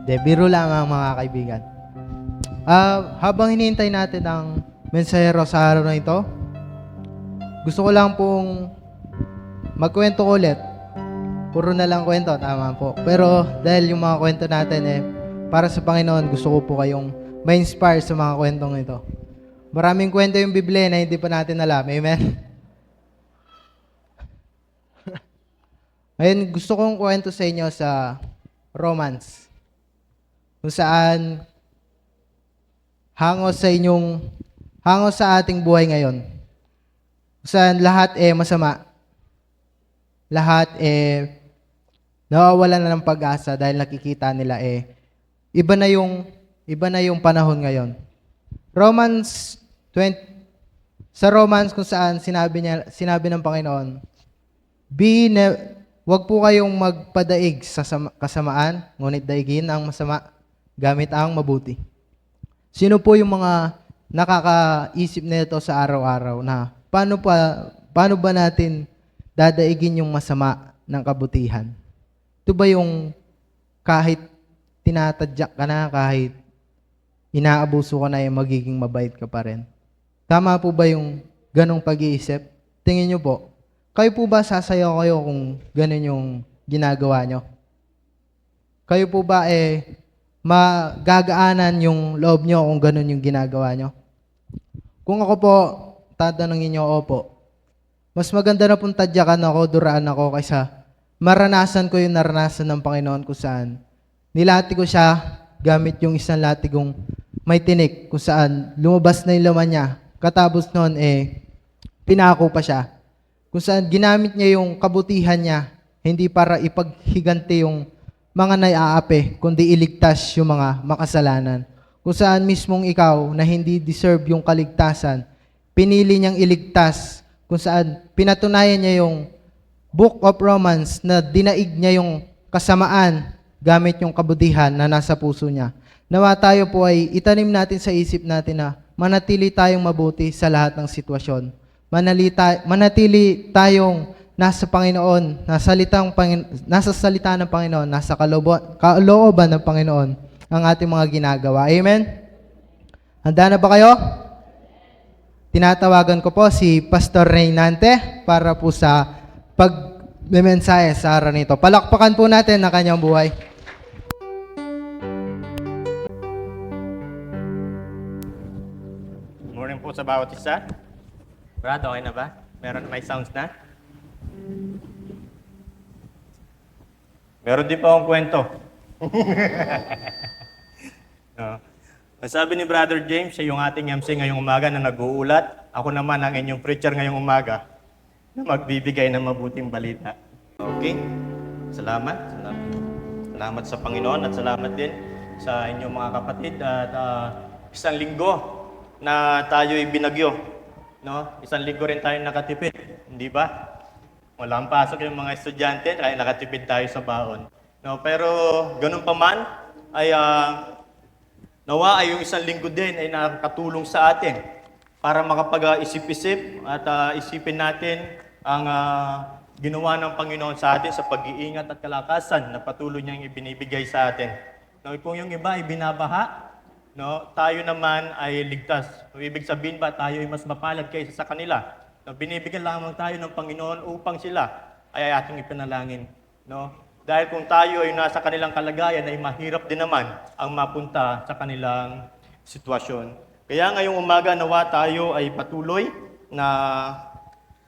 De, biro lang ang mga kaibigan. Habang hinihintay natin ang mensahero sa araw na ito, gusto ko lang pong magkwento ulit puro na lang kwento, tama po. Pero dahil yung mga kwento natin para sa Panginoon, gusto ko po kayong ma-inspire sa mga kwentong ito. Maraming kwento yung Biblia na hindi pa natin alam. Amen? Ngayon, gusto kong kwento sa inyo sa Romans. Kung saan hango sa ating buhay ngayon. Kung saan lahat masama. Lahat nawawala na ng pag-asa dahil nakikita nila iba na yung panahon ngayon. Sa Romans kung saan sinabi ng Panginoon, wag po kayong magpadaig sa kasamaan, ngunit daigin ang masama gamit ang mabuti. Sino po yung mga nakakaisip nito sa araw-araw na paano ba natin dadaigin yung masama ng kabutihan? Ito ba yung kahit tinatadyak ka na, kahit inaabuso ka na, magiging mabait ka pa rin? Tama po ba yung ganong pag-iisip? Tingin nyo po, kayo po ba sasayaw kayo kung ganon yung ginagawa nyo? Kayo po ba magagaanan yung loob nyo kung ganon yung ginagawa nyo? Kung ako po, tatanungin nyo, opo. Mas maganda na pong tadyakan ako, duraan ako, kaysa maranasan ko yung naranasan ng Panginoon kung saan nilati ko siya gamit yung isang latigong may tinik kung saan lumabas na yung laman niya. Katapos noon, pinako pa siya. Kung saan ginamit niya yung kabutihan niya, hindi para ipaghiganti yung mga naiaapi, kundi iligtas yung mga makasalanan. Kung saan mismong ikaw na hindi deserve yung kaligtasan, pinili niyang iligtas, kung saan pinatunayan niya yung Book of Romans na dinaig niya yung kasamaan gamit yung kabutihan na nasa puso niya. Nawa tayo po ay itanim natin sa isip natin na manatili tayong mabuti sa lahat ng sitwasyon. Manatili tayong nasa Panginoon, nasa salita ng Panginoon, nasa kalooban ng Panginoon ang ating mga ginagawa. Amen? Handa na ba kayo? Tinatawagan ko po si Pastor Reynante para po sa pag-mensahe sa araw nito. Palakpakan po natin ang kanyang buhay. Morning po sa bawat isa. Brad, okay na ba? May sounds na? Meron din pa akong kwento. No. Sabi ni Brother James, siya yung ating MC ngayong umaga na nag-uulat. Ako naman ang inyong preacher ngayong umaga na magbibigay ng mabuting balita. Okay? Salamat. Salamat sa Panginoon at salamat din sa inyong mga kapatid at isang linggo na tayo'y binagyo. No? Isang linggo rin tayo nakatipid. Hindi ba? Walang pasok yung mga estudyante, kaya nakatipid tayo sa baon. No? Pero ganun pa man, ay nawa ay yung isang linggo din ay nakakatulong sa atin para makapag-isip-isip at isipin natin ang ginawa ng Panginoon sa atin sa pag-iingat at kalakasan na patuloy niyang ibinibigay sa atin. No, kung yung iba ay binabaha, no, tayo naman ay ligtas. So, ibig sabihin ba tayo ay mas mapalad kaysa sa kanila? No, binibigyan lamang tayo ng Panginoon upang sila ay ating ipanalangin. No? Dahil kung tayo ay nasa kanilang kalagayan, ay mahirap din naman ang mapunta sa kanilang sitwasyon. Kaya ngayong umaga nawa tayo ay patuloy na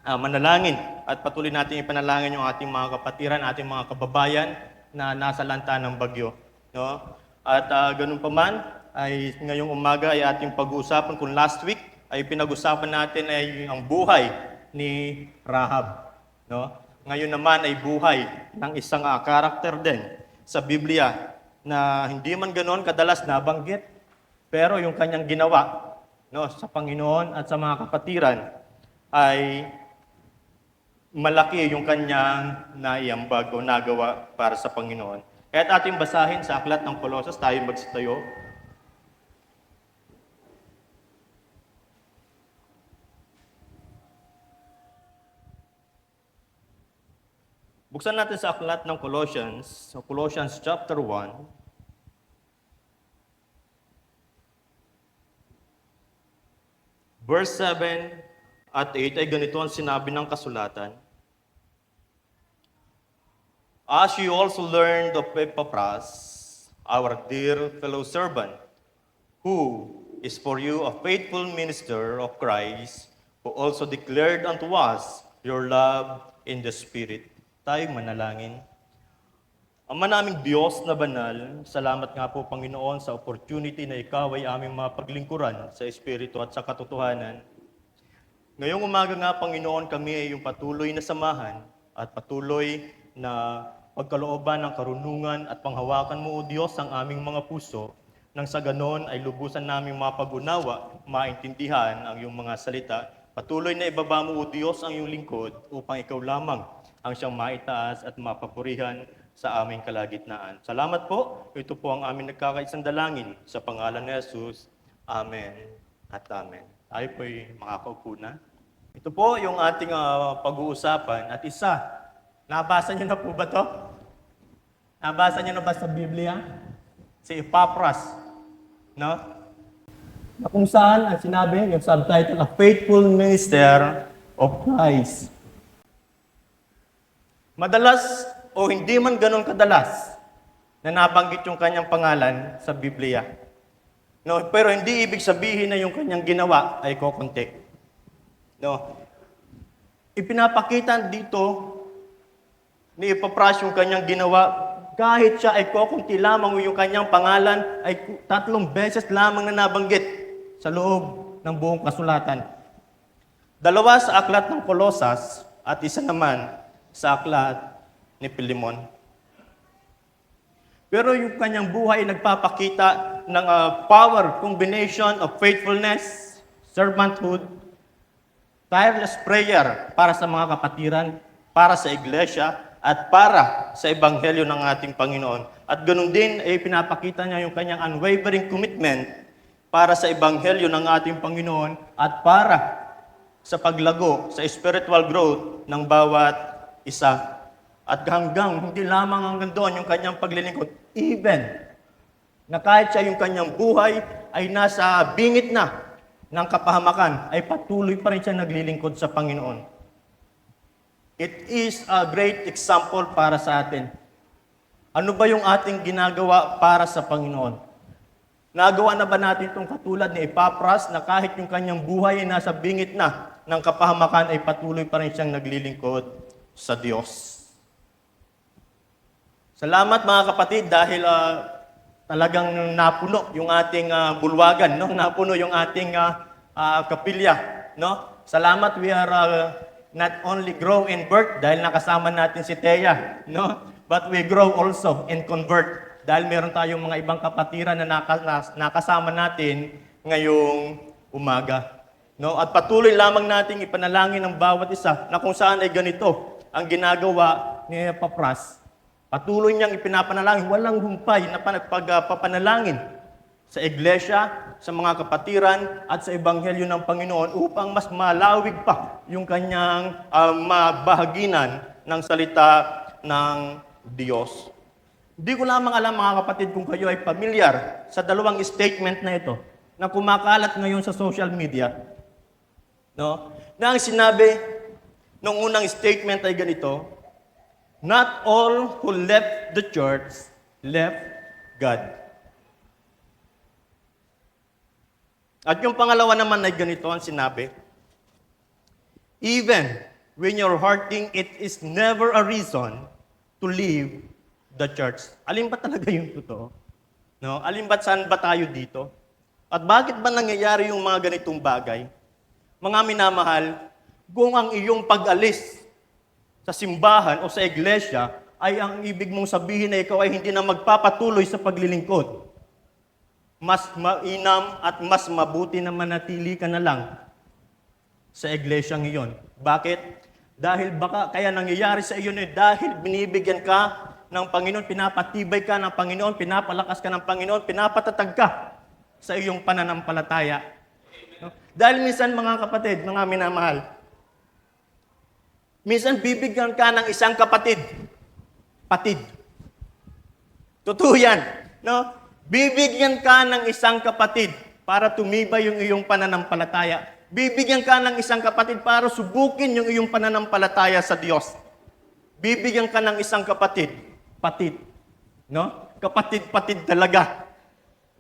manalangin at patuloy natin ipanalangin yung ating mga kapatiran, ating mga kababayan na nasa lanta ng bagyo. No? At ganun pa man, ay ngayong umaga ay ating pag-uusapan kung last week ay pinag-usapan natin ay ang buhay ni Rahab. No? Ngayon naman ay buhay ng isang karakter din sa Biblia na hindi man ganoon kadalas nabanggit, pero yung kanyang ginawa, no, sa Panginoon at sa mga kapatiran ay malaki yung kanyang naiambag o nagawa para sa Panginoon. Kaya ating basahin sa aklat ng Colossus, tayo magsitayo. Buksan natin sa aklat ng Colossians, so Colossians chapter 1. Verse 7 at 8 ay ganito ang sinabi ng kasulatan. As you also learned of Epaphras, our dear fellow servant, who is for you a faithful minister of Christ, who also declared unto us your love in the Spirit. Tayo manalangin. Ama naming Diyos na banal, salamat nga po Panginoon sa opportunity na ikaw ay aming mapaglingkuran sa Espiritu at sa katotohanan. Ngayong umaga nga Panginoon, kami ay yung patuloy na samahan at patuloy na pagkalooban ng karunungan at panghawakan mo, O Diyos, ang aming mga puso, nang sa ganon ay lubusan namin mapag-unawa, maintindihan ang iyong mga salita. Patuloy na ibaba mo, O Diyos, ang iyong lingkod upang ikaw lamang ang siyang maitaas at mapapurihan sa aming kalagitnaan. Salamat po. Ito po ang aming nagkakaisang dalangin sa pangalan ni Jesus. Amen at amen. Tayo po'y makakaupo na. Ito po yung ating pag-uusapan. At isa, nabasa niyo na po ba to? Nabasa niyo na ba sa Biblia? Si Epaphras. No? Na kung saan ang sinabi, yung subtitle, A Faithful Minister of Christ. Madalas o hindi man ganun kadalas na nabanggit yung kanyang pangalan sa Biblia. No, pero hindi ibig sabihin na yung kanyang ginawa ay kokonti. No. Ipinapakita dito ni Epaphras yung kanyang ginawa kahit siya ay kokonti lamang yung kanyang pangalan ay 3 beses lamang na nabanggit sa loob ng buong kasulatan. 2 sa aklat ng Kolosas at isa naman sa aklat ni Pilemon. Pero yung kanyang buhay ay nagpapakita ng power combination of faithfulness, servanthood, tireless prayer para sa mga kapatiran, para sa iglesia, at para sa ebanghelyo ng ating Panginoon. At ganun din ay pinapakita niya yung kanyang unwavering commitment para sa ebanghelyo ng ating Panginoon at para sa paglago, sa spiritual growth ng bawat isa. At hanggang hindi lamang hanggang doon yung kanyang paglilingkod, even na kahit siya yung kanyang buhay ay nasa bingit na ng kapahamakan, ay patuloy pa rin siya naglilingkod sa Panginoon. It is a great example para sa atin. Ano ba yung ating ginagawa para sa Panginoon? Nagawa na ba natin itong katulad ni Epaphras na kahit yung kanyang buhay ay nasa bingit na ng kapahamakan ay patuloy pa rin siyang naglilingkod sa Diyos? Salamat mga kapatid dahil talagang napuno yung ating bulwagan, no? Napuno yung ating kapilya, no? Salamat, we are not only grow in birth dahil nakasama natin si Thea, no? But we grow also in convert dahil meron tayong mga ibang kapatiran na nakasama natin ngayong umaga. No? At patuloy lamang nating ipanalangin ng bawat isa na kung saan ay ganito ang ginagawa ni Epaphras. Patuloy niyang ipinapanalangin, walang humpay na pagpapanalangin sa iglesia, sa mga kapatiran, at sa ebanghelyo ng Panginoon upang mas malawig pa yung kanyang mabahaginan ng salita ng Diyos. Hindi ko lamang alam mga kapatid kung kayo ay pamilyar sa dalawang statement na ito na kumakalat ngayon sa social media. No? Na ang sinabi nung unang statement ay ganito, not all who left the church left God. At yung pangalawa naman ay ganito ang sinabi, even when you're hurting, it is never a reason to leave the church. Alin ba talaga yung totoo? No? Alin ba saan ba tayo dito? At bakit ba nangyayari yung mga ganitong bagay? Mga minamahal, kung ang iyong pag-alis sa simbahan o sa iglesia ay ang ibig mong sabihin na ikaw ay hindi na magpapatuloy sa paglilingkod, mas mainam at mas mabuti na manatili ka na lang sa iglesia ngayon. Bakit? Dahil baka kaya nangyayari sa iyo na dahil binibigyan ka ng Panginoon, pinapatibay ka ng Panginoon, pinapalakas ka ng Panginoon, pinapatatag ka sa iyong pananampalataya. No? Dahil minsan mga kapatid, mga minamahal, minsan bibigyan ka ng isang patid. Totoo yan. No? Bibigyan ka ng isang kapatid para tumibay yung iyong pananampalataya. Bibigyan ka ng isang kapatid para subukin yung iyong pananampalataya sa Diyos. bibigyan ka ng isang kapatid. Patid. No? Kapatid-patid talaga.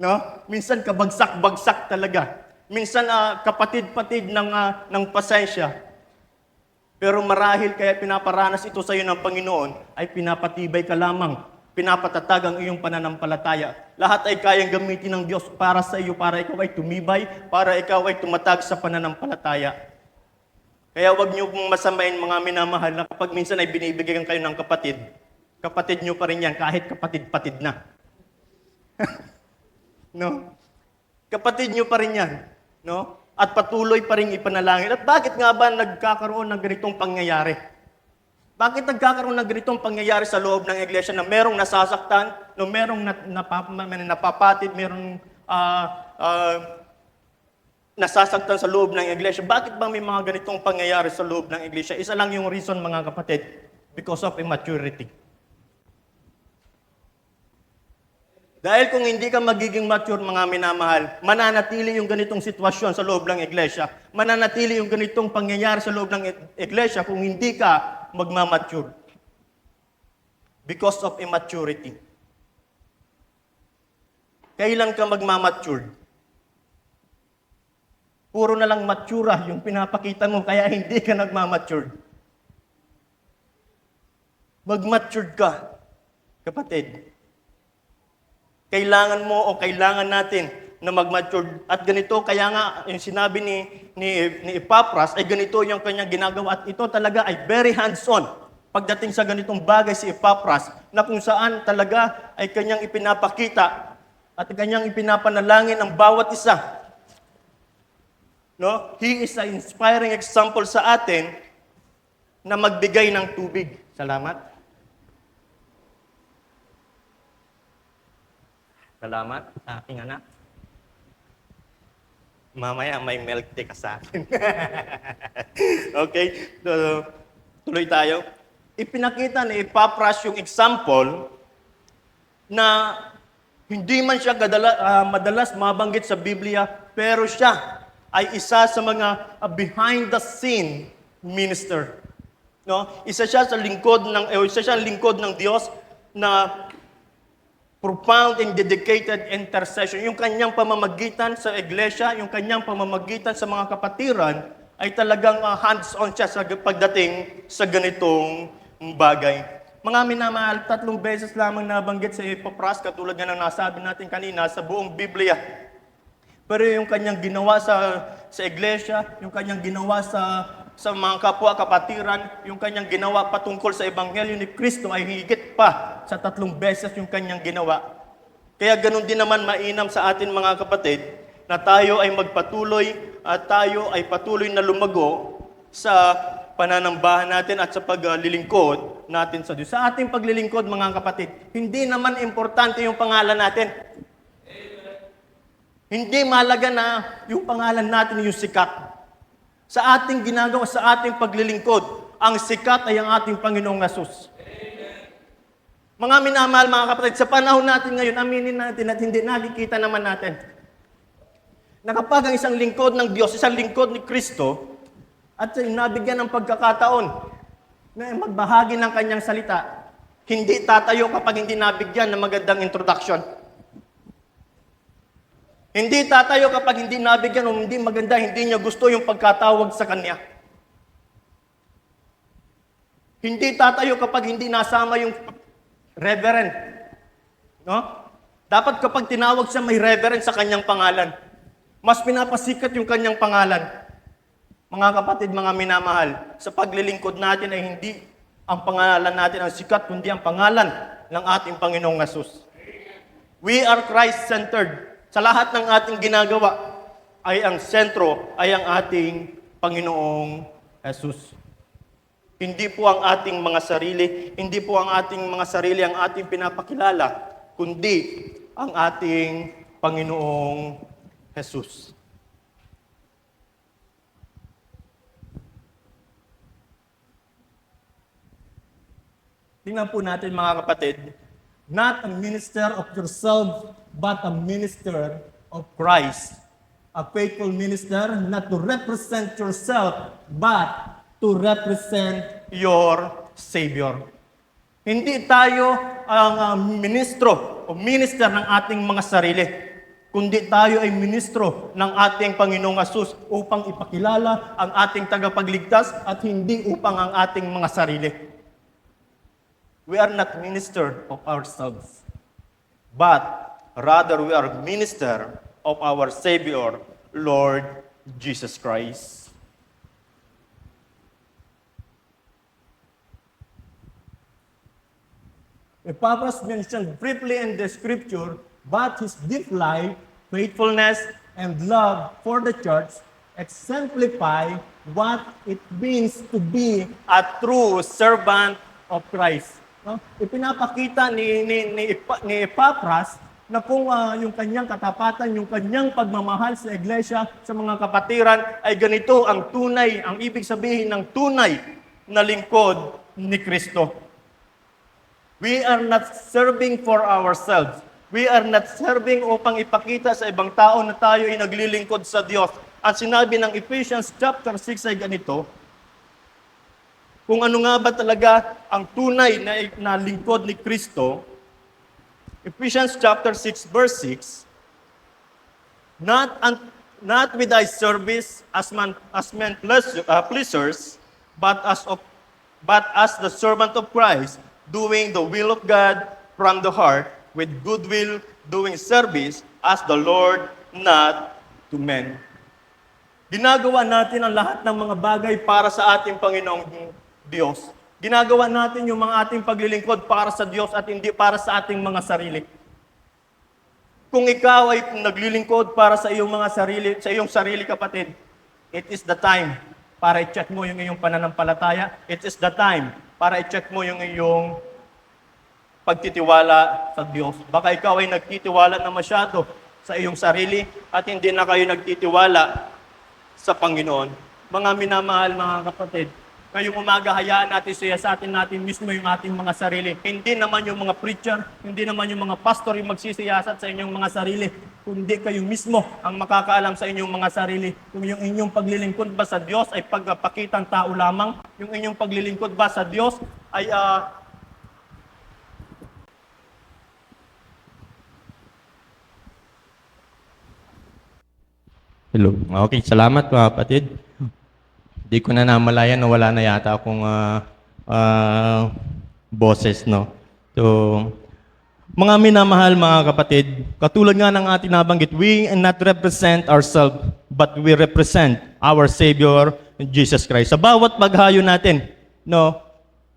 No? Minsan kabagsak-bagsak talaga. Minsan kapatid-patid ng pasensya. Pero marahil kaya pinaparanas ito sa iyo ng Panginoon ay pinapatibay ka lamang. Pinapatatag ang iyong pananampalataya. Lahat ay kayang gamitin ng Diyos para sa iyo, para ikaw ay tumibay, para ikaw ay tumatag sa pananampalataya. Kaya huwag niyo pong masamain mga minamahal na kapag minsan ay binibigyan kayo ng kapatid, kapatid niyo pa rin yan kahit kapatid-patid na. No? Kapatid niyo pa rin yan. No? At patuloy pa rin ipanalangin. At bakit nga ba nagkakaroon ng ganitong pangyayari? Bakit nagkakaroon ng ganitong pangyayari sa loob ng iglesia na merong nasasaktan, na merong napapatid, merong nasasaktan sa loob ng iglesia? Bakit bang may mga ganitong pangyayari sa loob ng iglesia? Isa lang yung reason, mga kapatid, because of immaturity. Dahil kung hindi ka magiging mature, mga minamahal, mananatili yung ganitong sitwasyon sa loob ng iglesia. Mananatili yung ganitong pangyayari sa loob ng iglesia kung hindi ka magmamature. Because of immaturity. Kailan ka magmamature? Puro na lang matura yung pinapakita mo, kaya hindi ka nagmamature. Mag-mature ka, kapatid. Kailangan mo o kailangan natin na mag-mature. At ganito, kaya nga yung sinabi ni Epaphras ay ganito yung kanyang ginagawa. At ito talaga ay very hands-on pagdating sa ganitong bagay si Epaphras na kung saan talaga ay kanyang ipinapakita at kanyang ipinapanalangin ang bawat isa. No? He is an inspiring example sa atin na magbigay ng tubig. Salamat. Salamat, aking anak. Mamaya may milk tea ka sa akin. Okay? So, tuloy tayo. Ipinakita ni Epaphras yung example na hindi man siya madalas mabanggit sa Biblia, pero siya ay isa sa mga behind the scene minister. No? Isa siya lingkod ng Diyos na profound and dedicated intercession. Yung kanyang pamamagitan sa iglesia, yung kanyang pamamagitan sa mga kapatiran, ay talagang hands-on siya sa pagdating sa ganitong bagay. Mga minamahal, 3 beses lamang nabanggit sa Epaphras, katulad nga ng nasabi natin kanina, sa buong Biblia. Pero yung kanyang ginawa sa iglesia, yung kanyang ginawa sa mga kapwa kapatiran, yung kanyang ginawa patungkol sa Ebanghelyo ni Kristo ay higit pa sa 3 beses yung kanyang ginawa. Kaya ganun din naman mainam sa atin mga kapatid na tayo ay magpatuloy at tayo ay patuloy na lumago sa pananambahan natin at sa paglilingkod natin sa Diyos. Sa ating paglilingkod mga kapatid, hindi naman importante yung pangalan natin. Hindi mahalaga na yung pangalan natin yung sikat. Sa ating ginagawa, sa ating paglilingkod, ang sikat ay ang ating Panginoong Hesus. Mga minamahal, mga kapatid, sa panahon natin ngayon, aminin natin at hindi nakikita naman natin na kapag ang isang lingkod ng Diyos, isang lingkod ni Kristo, at nabigyan ng pagkakataon na magbahagi ng kanyang salita, hindi tatayo kapag hindi nabigyan ng magandang introduction. Hindi tatayo kapag hindi nabigyan o hindi maganda, hindi niya gusto yung pagkatawag sa kanya. Hindi tatayo kapag hindi nasama yung reverend. No? Dapat kapag tinawag siya, may reverend sa kanyang pangalan. Mas pinapasikat yung kanyang pangalan. Mga kapatid, mga minamahal, sa paglilingkod natin ay hindi ang pangalan natin ang sikat, kundi ang pangalan ng ating Panginoong Hesus. We are Christ-centered. Sa lahat ng ating ginagawa, ay ang sentro ay ang ating Panginoong Hesus. Hindi po ang ating mga sarili, hindi po ang ating mga sarili ang ating pinapakilala, kundi ang ating Panginoong Hesus. Tingnan po natin mga kapatid, not a minister of yourself, but a minister of Christ. A faithful minister, not to represent yourself, but to represent your Savior. Hindi tayo ang ministro o minister ng ating mga sarili, kundi tayo ay ministro ng ating Panginoong Hesus upang ipakilala ang ating tagapagligtas at hindi upang ang ating mga sarili. We are not minister of ourselves, but rather we are minister of our Savior, Lord Jesus Christ. Epaphras mentioned briefly in the scripture, but his deep life, faithfulness, and love for the church exemplify what it means to be a true servant of Christ. No? Ipinapakita ni Epaphras na kung yung kanyang katapatan, yung kanyang pagmamahal sa iglesia, sa mga kapatiran, ay ganito ang tunay, ang ibig sabihin ng tunay na lingkod ni Kristo. We are not serving for ourselves. We are not serving upang ipakita sa ibang tao na tayo ay naglilingkod sa Diyos. At sinabi ng Ephesians chapter 6 ay ganito, kung ano nga ba talaga ang tunay na lingkod ni Kristo, Ephesians chapter 6 verse 6, not with thy service as men pleasers, but as the servant of Christ, doing the will of God from the heart, with goodwill, doing service as the Lord, not to men. Ginagawa natin ang lahat ng mga bagay para sa ating Panginoong Diyos. Ginagawa natin yung mga ating paglilingkod para sa Diyos at hindi para sa ating mga sarili. Kung ikaw ay naglilingkod para sa iyong mga sarili, sa iyong sarili kapatid, it is the time para i-check mo yung iyong pananampalataya. It is the time para i-check mo yung iyong pagtitiwala sa Diyos. Baka ikaw ay nagtitiwala na masyado sa iyong sarili at hindi na kayo nagtitiwala sa Panginoon. Mga minamahal, mga kapatid, ngayong umaga hayaan natin siyasatin natin mismo yung ating mga sarili. Hindi naman yung mga preacher, hindi naman yung mga pastor yung magsisiyasat sa inyong mga sarili, kundi kayo mismo ang makakaalam sa inyong mga sarili. Kung yung inyong paglilingkod ba sa Diyos ay pagpakitang tao lamang, yung inyong paglilingkod ba sa Diyos ay Hello. Okay, salamat mga kapatid. Hindi ko na namalayan na wala na yata akong boses, no? So, mga minamahal mga kapatid, katulad nga ng ating nabanggit, we not represent ourselves, but we represent our Savior, Jesus Christ. Sa bawat paghayo natin, no?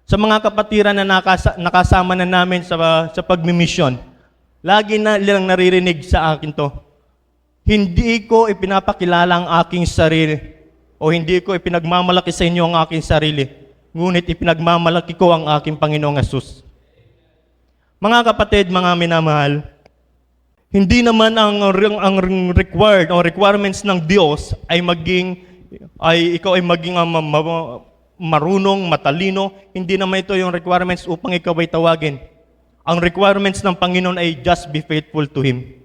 Sa mga kapatiran na nakasama na namin sa pagmimisyon, lagi na nilang naririnig sa akin to. Hindi ko ipinapakilala ang aking sarili o hindi ko ipinagmamalaki sa inyo ang aking sarili. Ngunit ipinagmamalaki ko ang aking Panginoong Hesus. Mga kapatid, mga minamahal, hindi naman ang required o requirements ng Diyos ay ikaw ay maging marunong, matalino. Hindi naman ito yung requirements upang ikaw ay tawagin. Ang requirements ng Panginoon ay just be faithful to Him.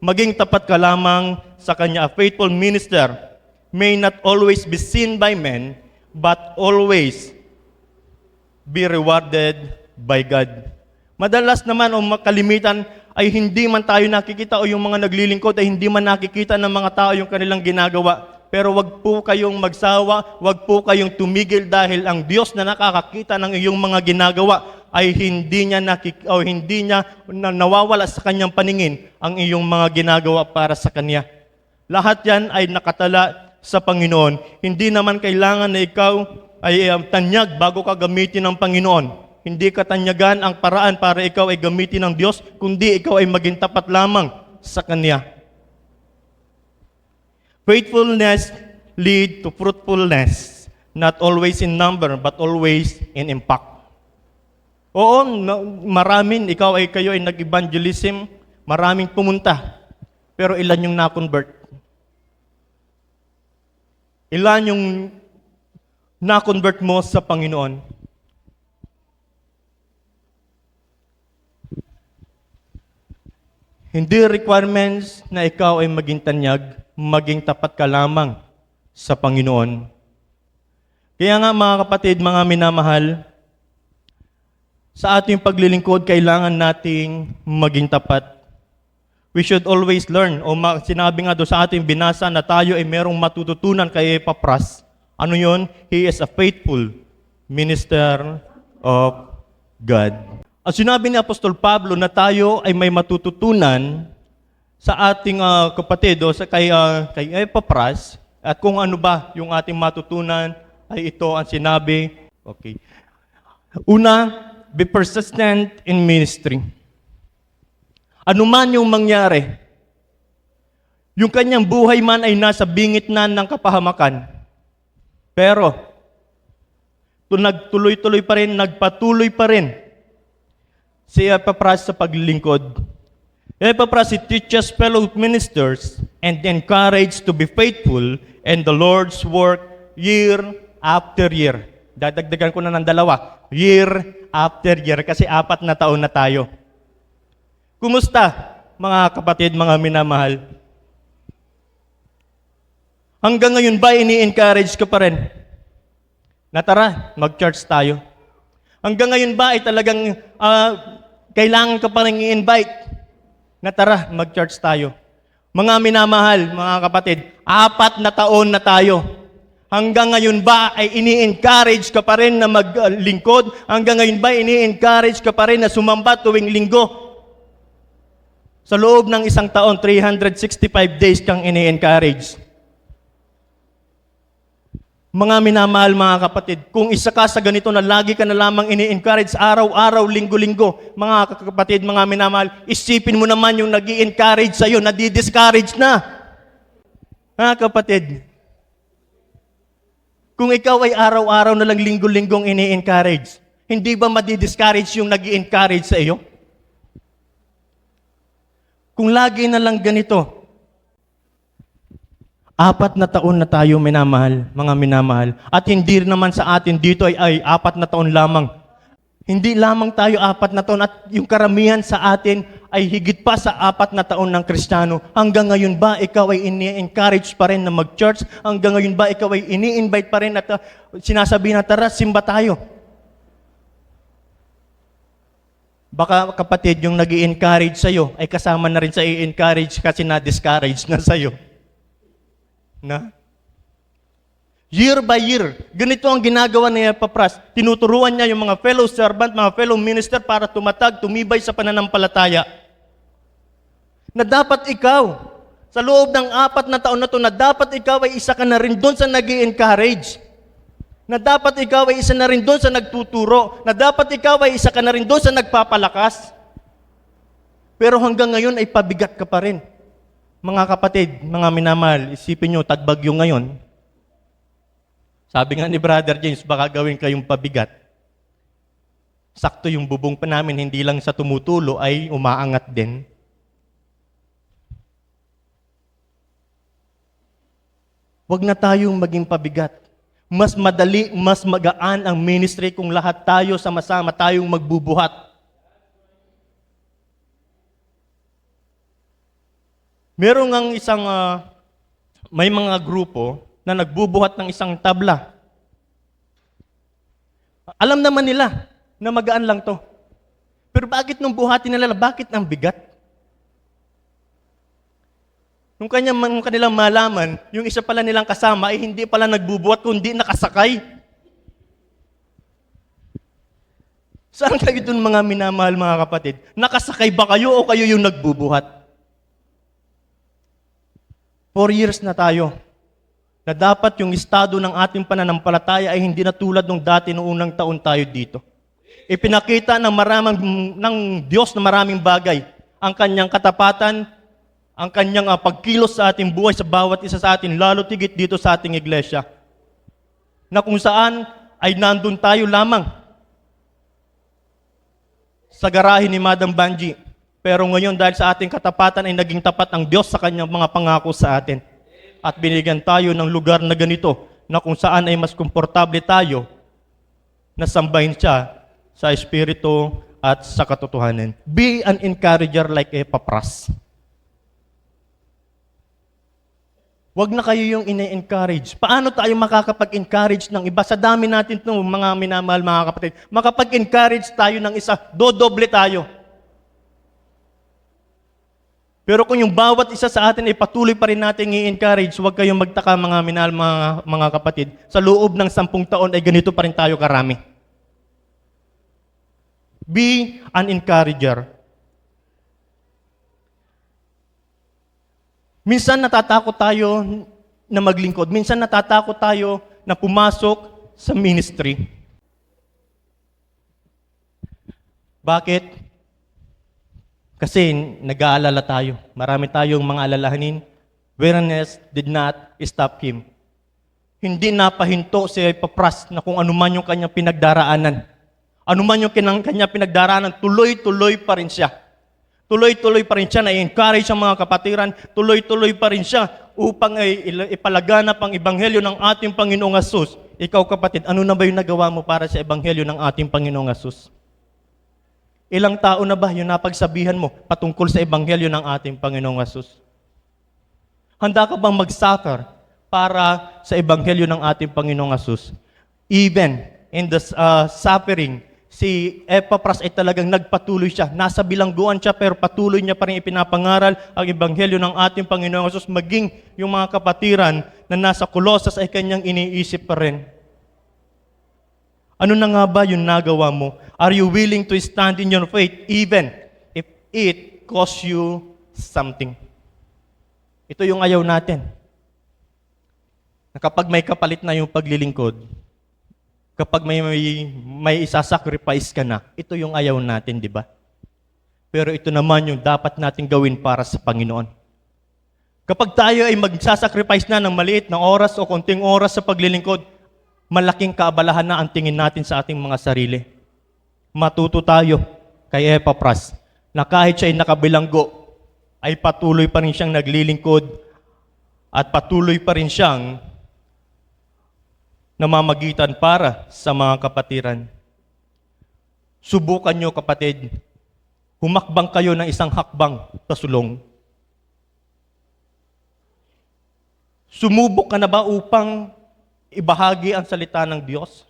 Maging tapat ka lamang sa Kanya. A faithful minister may not always be seen by men, but always be rewarded by God. Madalas naman o kalimitan ay hindi man tayo nakikita o yung mga naglilingkod ay hindi man nakikita ng mga tao yung kanilang ginagawa. Pero wag po kayong magsawa, wag po kayong tumigil dahil ang Diyos na nakakakita ng iyong mga ginagawa ay hindi niya nawawala sa kanyang paningin ang iyong mga ginagawa para sa kanya. Lahat yan ay nakatala sa Panginoon. Hindi naman kailangan na ikaw ay tanyag bago ka gamitin ng Panginoon. Hindi katanyagan ang paraan para ikaw ay gamitin ng Diyos, kundi ikaw ay maging tapat lamang sa Kanya. Faithfulness lead to fruitfulness, not always in number, but always in impact. Oo, maraming, kayo ay nag-evangelism, maraming pumunta, pero ilan yung na-convert? Ilan yung na-convert mo sa Panginoon? Hindi requirements na ikaw ay maging tanyag, maging tapat ka lamang sa Panginoon. Kaya nga mga kapatid, mga minamahal, Sa ating paglilingkod, kailangan nating maging tapat. We should always learn, sinabi nga doon sa ating binasa na tayo ay merong matututunan kay Epapras. Ano yon? He is a faithful minister of God. At sinabi ni Apostol Pablo na tayo ay may matututunan sa ating kapatid o kay Epapras, at kung ano ba yung ating matutunan ay ito ang sinabi. Okay. Una, be persistent in ministry. Ano man yung mangyari, yung kanyang buhay man ay nasa bingit na ng kapahamakan. Pero, nagtuloy-tuloy pa rin, nagpatuloy pa rin si Epapras sa paglilingkod. Epapras, he teaches fellow ministers and encouraged to be faithful in the Lord's work year after year. Dadagdagan ko na ng 2, year after year, kasi 4 na taon na tayo. Kumusta, mga kapatid, mga minamahal? Hanggang ngayon ba ini-encourage ka pa rin? Na tara, mag-church tayo. Hanggang ngayon ba ay talagang kailangan ka pa rin i-invite? Na tara, mag-church tayo. Mga minamahal, mga kapatid, 4 na taon na tayo. Hanggang ngayon ba ay ini-encourage ka pa rin na maglingkod? Hanggang ngayon ba ini-encourage ka pa rin na sumamba tuwing linggo? Sa loob ng 1 taon, 365 days kang ini-encourage. Mga minamahal, mga kapatid, kung isa ka sa ganito na lagi ka na lamang ini-encourage araw-araw, linggo-linggo, mga kapatid, mga minamahal, isipin mo naman yung nag-i-encourage sa'yo, nadi-discourage na. Mga kapatid, kung ikaw ay araw-araw na lang linggo-linggong ini-encourage, hindi ba madi-discourage yung nag-i-encourage sa iyo? Kung lagi na lang ganito, 4 na taon na tayo minamahal, mga minamahal. At hindi naman sa atin dito ay 4 na taon lamang. Hindi lamang tayo 4 na taon at yung karamihan sa atin ay higit pa sa 4 na taon ng Kristiyano. Hanggang ngayon ba ikaw ay ini-encourage pa rin na mag-church? Hanggang ngayon ba ikaw ay ini-invite pa rin at sinasabi na tara, simba tayo? Baka kapatid, yung nag-i-encourage sa'yo ay kasama na rin sa i-encourage kasi na-discourage na sa'yo. Na? Year by year, ganito ang ginagawa ni Epapras. Tinuturuan niya yung mga fellow servant, mga fellow minister para tumatag, tumibay sa pananampalataya. Na dapat ikaw, sa loob ng 4 na taon na to, na dapat ikaw ay isa ka na rin doon sa nag-i-encourage. Na dapat ikaw ay isa na rin doon sa nagtuturo. Na dapat ikaw ay isa ka na rin doon sa nagpapalakas. Pero hanggang ngayon ay pabigat ka pa rin. Mga kapatid, mga minamahal, isipin nyo, tagbagyo ngayon. Sabi nga ni Brother James, baka gawin kayong pabigat. Sakto yung bubong pa namin, hindi lang sa tumutulo, ay umaangat din. Huwag na tayong maging pabigat. Mas madali, mas magaan ang ministry kung lahat tayo sama-sama tayong magbubuhat. Meron ngang may mga grupo na nagbubuhat ng isang tabla. Alam naman nila na magaan lang to. Pero bakit nung buhatin nila, bakit ang bigat? Nung kanilang malaman, yung isa pala nilang kasama ay hindi pala nagbubuhat, kundi nakasakay. Saan kayo dun, mga minamahal, mga kapatid? Nakasakay ba kayo o kayo yung nagbubuhat? 4 years na tayo na dapat yung estado ng ating pananampalataya ay hindi na tulad nung dati noong unang taon tayo dito. Ipinakita ng Diyos na maraming bagay. Ang kanyang katapatan, ang kanyang pagkilos sa ating buhay sa bawat isa sa atin, lalo tigit dito sa ating iglesia. Na kung saan ay nandun tayo lamang sa garahe ni Madam Banji. Pero ngayon dahil sa ating katapatan ay naging tapat ang Diyos sa kanyang mga pangako sa atin. At binigyan tayo ng lugar na ganito na kung saan ay mas komportable tayo na sambahin siya sa Espiritu at sa katotohanan. Be an encourager like Epapras. Huwag na kayo yung ine-encourage. Paano tayo makakapag-encourage ng iba? Sa dami natin ito, mga minamahal, mga kapatid. Makapag-encourage tayo ng isa, dodoble tayo. Pero kung yung bawat isa sa atin ay patuloy pa rin natin i-encourage, huwag kayong magtaka mga minahal, mga kapatid. Sa loob ng 10 taon ay ganito pa rin tayo karami. Be an encourager. Minsan natatakot tayo na maglingkod. Minsan natatakot tayo na pumasok sa ministry. Bakit? Kasi nag-aalala tayo. Marami tayong mga alalahanin. Weariness did not stop him. Hindi napahinto si Epapras na kung ano man yung kanyang pinagdaraanan. Ano man yung kanyang pinagdaraanan, tuloy-tuloy pa rin siya. Tuloy-tuloy pa rin siya na i-encourage ang mga kapatiran. Tuloy-tuloy pa rin siya upang ipalaganap ang ebanghelyo ng ating Panginoong Hesus. Ikaw kapatid, ano na ba yung nagawa mo para sa ebanghelyo ng ating Panginoong Hesus? Ilang tao na ba yung napagsabihan mo patungkol sa ebanghelyo ng ating Panginoong Hesus? Handa ka bang mag-suffer para sa ebanghelyo ng ating Panginoong Hesus? Even in the suffering, si Epapras ay talagang nagpatuloy siya. Nasa bilangguan siya pero patuloy niya pa rin ipinapangaral ang ebanghelyo ng ating Panginoong Hesus. Maging yung mga kapatiran na nasa Colossus ay kanyang iniisip pa rin. Ano na nga ba yung nagawa mo? Are you willing to stand in your faith even if it costs you something? Ito yung ayaw natin. Na kapag may kapalit na yung paglilingkod, kapag may isasacrifice ka na, ito yung ayaw natin, di ba? Pero ito naman yung dapat natin gawin para sa Panginoon. Kapag tayo ay magsasacrifice na ng maliit na oras o konting oras sa paglilingkod, malaking kaabalahan na ang tingin natin sa ating mga sarili. Matuto tayo kay Epapras na kahit siya ay nakabilanggo, ay patuloy pa rin siyang naglilingkod at patuloy pa rin siyang namamagitan para sa mga kapatiran. Subukan nyo kapatid, humakbang kayo ng isang hakbang sa sulong. Sumubok ka na ba upang ibahagi ang salita ng Diyos?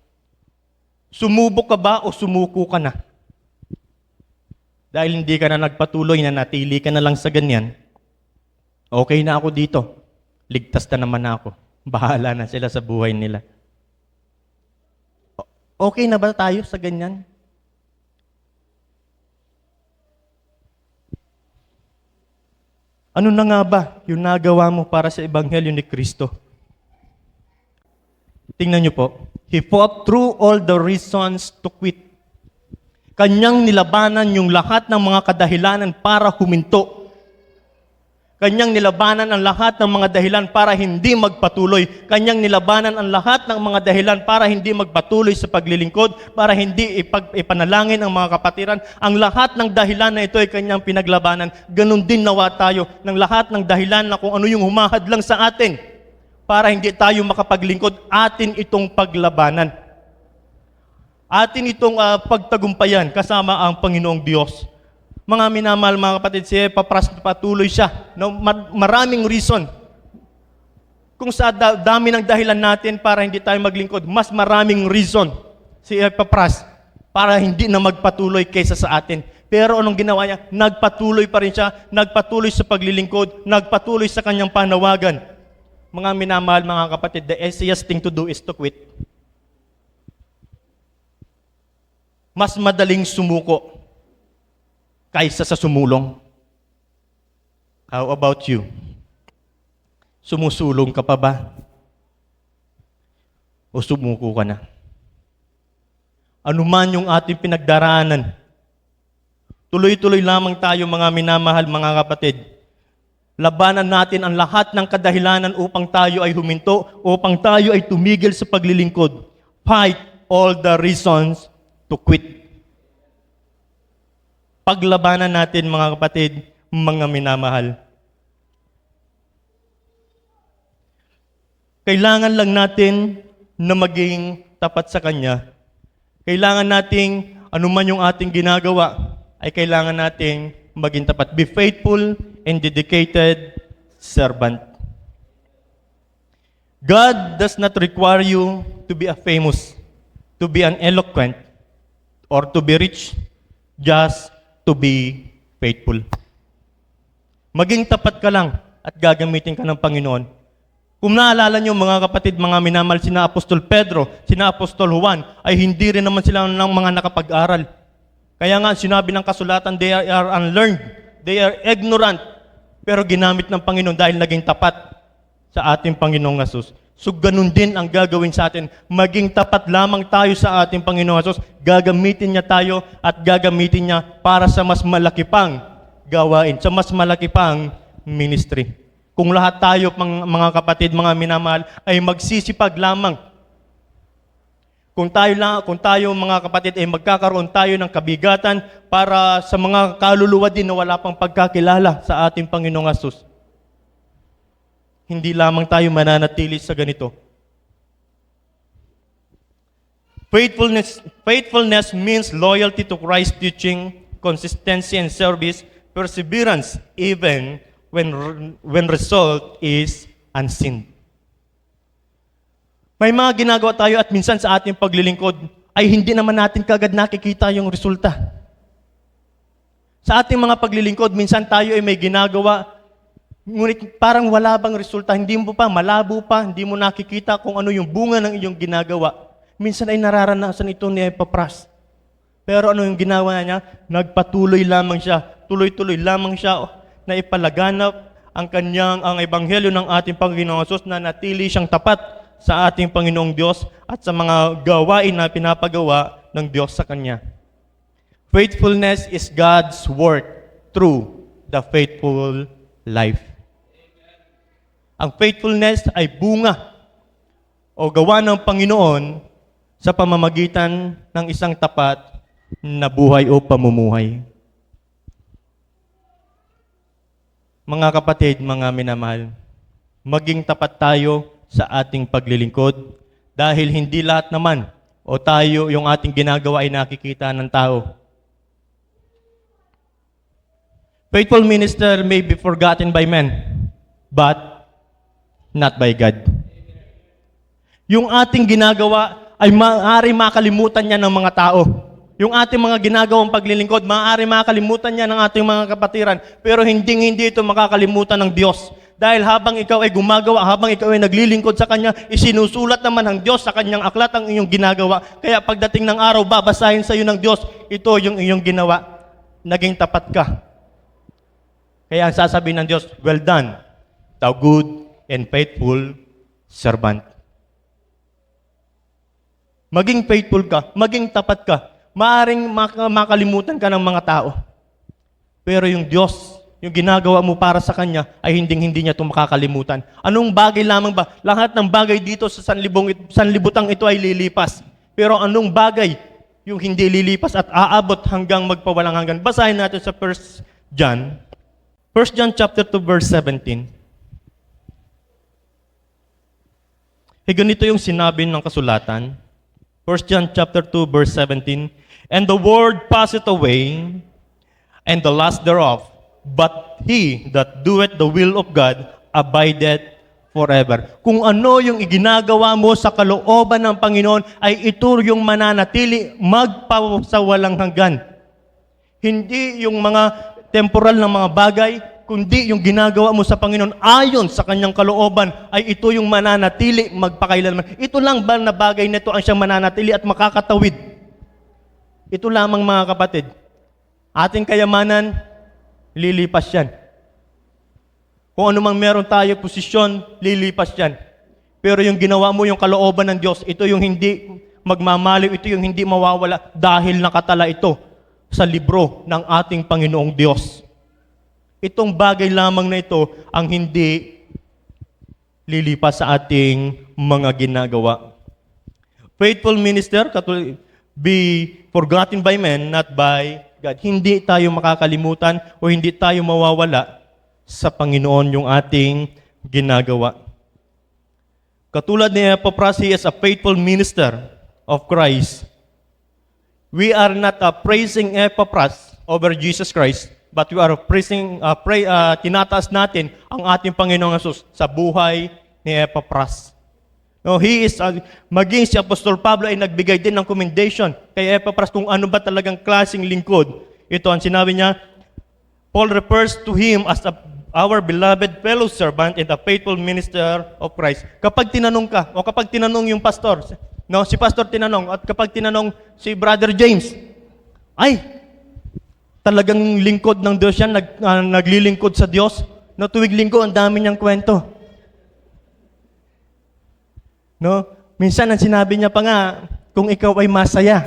Sumubok ka ba o sumuko ka na? Dahil hindi ka na nagpatuloy, na natili ka na lang sa ganyan, okay na ako dito. Ligtas na naman ako. Bahala na sila sa buhay nila. Okay na ba tayo sa ganyan? Ano na nga ba yung nagawa mo para sa ebanghelyo ni Kristo? Tingnan niyo po. He fought through all the reasons to quit. Kanyang nilabanan yung lahat ng mga kadahilanan para huminto. Kanyang nilabanan ang lahat ng mga dahilan para hindi magpatuloy. Kanyang nilabanan ang lahat ng mga dahilan para hindi magpatuloy sa paglilingkod, para hindi ipanalangin ang mga kapatiran. Ang lahat ng dahilan na ito ay kanyang pinaglabanan. Ganon din nawa tayo ng lahat ng dahilan na kung ano yung humahadlang sa atin para hindi tayo makapaglingkod, atin itong paglabanan. Atin itong pagtagumpayan kasama ang Panginoong Diyos. Mga minamahal, mga kapatid, si Epapras patuloy siya. No, maraming reason. Kung sa dami ng dahilan natin para hindi tayo maglingkod, mas maraming reason si Epapras para hindi na magpatuloy kaysa sa atin. Pero anong ginawa niya? Nagpatuloy pa rin siya, nagpatuloy sa paglilingkod, nagpatuloy sa kanyang panawagan. Mga minamahal, mga kapatid, the easiest thing to do is to quit. Mas madaling sumuko kaysa sa sumulong. How about you? Sumusulong ka pa ba? O sumuko ka na? Ano man yung ating pinagdaraanan, tuloy-tuloy lamang tayo mga minamahal, mga kapatid. Labanan natin ang lahat ng kadahilanan upang tayo ay huminto, upang tayo ay tumigil sa paglilingkod. Fight all the reasons to quit. Paglabanan natin, mga kapatid, mga minamahal. Kailangan lang natin na maging tapat sa Kanya. Kailangan nating, anuman yung ating ginagawa, ay kailangan nating maging tapat. Be faithful and dedicated servant. God does not require you to be a famous, to be an eloquent, or to be rich, just to be faithful. Maging tapat ka lang at gagamitin ka ng Panginoon. Kung naalala niyo mga kapatid, mga minamahal, sina Apostol Pedro, sina Apostol Juan, ay hindi rin naman sila ng mga nakapag-aral. Kaya nga sinabi ng kasulatan, they are unlearned, they are ignorant, pero ginamit ng Panginoon dahil naging tapat sa ating Panginoong Hesus. So ganun din ang gagawin sa atin. Maging tapat lamang tayo sa ating Panginoong Hesus, gagamitin niya tayo at gagamitin niya para sa mas malaki pang gawain, sa mas malaki pang ministry. Kung lahat tayo, mga kapatid, mga minamahal, ay magsisipag lamang. Kung tayo mga kapatid ay magkakaroon tayo ng kabigatan para sa mga kaluluwa din na wala pang pagkakilala sa ating Panginoong Hesus. Hindi lamang tayo mananatili sa ganito. Faithfulness means loyalty to Christ's teaching, consistency in service, perseverance even when result is unseen. May mga ginagawa tayo at minsan sa ating paglilingkod ay hindi naman natin kagad nakikita yung resulta. Sa ating mga paglilingkod, minsan tayo ay may ginagawa, ngunit parang wala bang resulta, hindi mo pa, malabo pa, hindi mo nakikita kung ano yung bunga ng iyong ginagawa. Minsan ay nararanasan ito ni Epapras. Pero ano yung ginawa niya? Nagpatuloy lamang siya, tuloy-tuloy lamang siya na ipalaganap ang ebanghelyo ng ating Panginoong Hesus na natili siyang tapat sa ating Panginoong Diyos at sa mga gawain na pinapagawa ng Diyos sa Kanya. Faithfulness is God's work through the faithful life. Ang faithfulness ay bunga o gawa ng Panginoon sa pamamagitan ng isang tapat na buhay o pamumuhay. Mga kapatid, mga minamahal, maging tapat tayo sa ating paglilingkod dahil hindi lahat naman o tayo yung ating ginagawa ay nakikita ng tao. Faithful minister may be forgotten by men, but not by God. Yung ating ginagawa ay maaari makalimutan niya ng mga tao. Yung ating mga ginagawang paglilingkod, maaari makalimutan niya ng ating mga kapatiran, pero hindi ito makakalimutan ng Diyos. Dahil habang ikaw ay gumagawa, habang ikaw ay naglilingkod sa Kanya, isinusulat naman ng Diyos sa Kanyang aklat ang iyong ginagawa. Kaya pagdating ng araw, babasahin sa iyo ng Diyos, ito yung iyong ginawa. Naging tapat ka. Kaya ang sasabihin ng Diyos, well done, thou good and faithful servant. Maging faithful ka, maging tapat ka. Maaring makalimutan ka ng mga tao. Pero yung Diyos, yung ginagawa mo para sa Kanya, ay hindi niya ito makakalimutan. Anong bagay lamang ba? Lahat ng bagay dito sa sanlibutan ito ay lilipas. Pero anong bagay yung hindi lilipas at aabot hanggang magpawalang hanggan? Basahin natin sa 1 John. 1 John chapter 2 verse 17. Ganito yung sinabi ng kasulatan. 1 John chapter 2 verse 17. And the world passeth away, and the lust thereof, but he that doeth the will of God abideth forever. Kung ano yung iginagawa mo sa kalooban ng Panginoon, ay ito yung mananatili magpasawalang hanggan. Hindi yung mga temporal na mga bagay, kundi yung ginagawa mo sa Panginoon ayon sa Kanyang kalooban, ay ito yung mananatili magpakailanman. Ito lang ba na bagay na ito ang siyang mananatili at makakatawid? Ito lamang mga kapatid. Ating kayamanan, lilipas yan. Kung ano mang meron tayo posisyon, lilipas yan. Pero yung ginawa mo, yung kalooban ng Diyos, ito yung hindi magmamaliw, ito yung hindi mawawala dahil nakatala ito sa libro ng ating Panginoong Diyos. Itong bagay lamang na ito ang hindi lilipas sa ating mga ginagawa. Faithful minister, be forgotten by men, not by God. Hindi tayo makakalimutan o hindi tayo mawawala sa Panginoon yung ating ginagawa. Katulad ni Epapras, he is a faithful minister of Christ. We are not praising Epapras over Jesus Christ, but we are tinataas natin ang ating Panginoong Hesus sa buhay ni Epapras. No, maging si Apostol Pablo ay nagbigay din ng commendation kay Epaphras kung ano ba talagang klaseng lingkod. Ito ang sinabi niya, Paul refers to him as our beloved fellow servant and a faithful minister of Christ. Kapag tinanong ka, o kapag tinanong yung pastor, no, si pastor tinanong, at kapag tinanong si Brother James, ay, talagang lingkod ng Diyos yan, naglilingkod sa Diyos. No, tuwing linggo, ang dami niyang kwento. No? Minsan ang sinabi niya pa nga, kung ikaw ay masaya.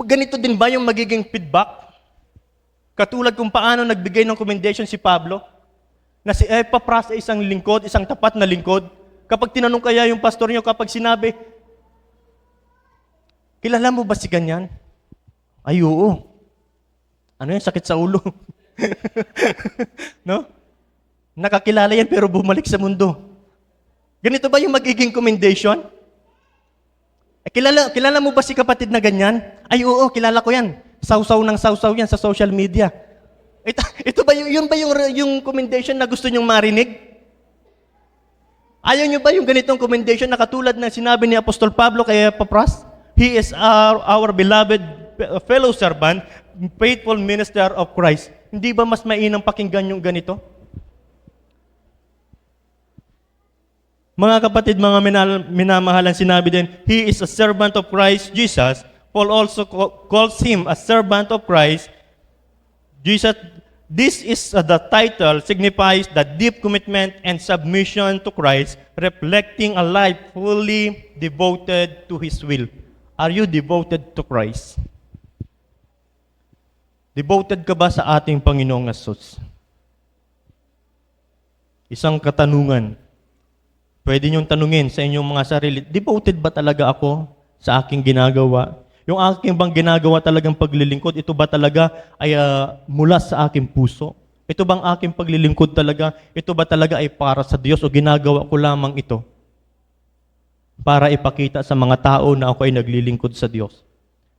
Ganito din ba yung magiging feedback? Katulad kung paano nagbigay ng commendation si Pablo, na si Epaphras ay isang lingkod, isang tapat na lingkod. Kapag tinanong kaya yung pastor niyo, kapag sinabi, kilala mo ba si ganyan? Ay, oo. Ano yan? Sakit sa ulo. No? Nakakilala yan pero bumalik sa mundo. Ganito ba yung magiging commendation? Kilala mo ba si kapatid na ganyan? Ay, oo, kilala ko yan. Sausaw ng sausaw yan sa social media. Ito ba yun ba yung commendation na gusto nyong marinig? Ayaw nyo ba yung ganitong commendation na katulad na sinabi ni Apostol Pablo kay Epaphras? He is our beloved fellow servant, faithful minister of Christ. Hindi ba mas mainam pakinggan yung ganito? Mga kapatid, mga minamahalan, sinabi din, He is a servant of Christ Jesus. Paul also calls him a servant of Christ Jesus. This is the title signifies the deep commitment and submission to Christ, reflecting a life fully devoted to His will. Are you devoted to Christ? Devoted ka ba sa ating Panginoong Hesus? Isang katanungan. Pwede niyong tanungin sa inyong mga sarili, devoted ba talaga ako sa aking ginagawa? Yung aking bang ginagawa talagang paglilingkod, ito ba talaga ay mula sa aking puso? Ito bang aking paglilingkod talaga? Ito ba talaga ay para sa Diyos o ginagawa ko lamang ito para ipakita sa mga tao na ako ay naglilingkod sa Diyos?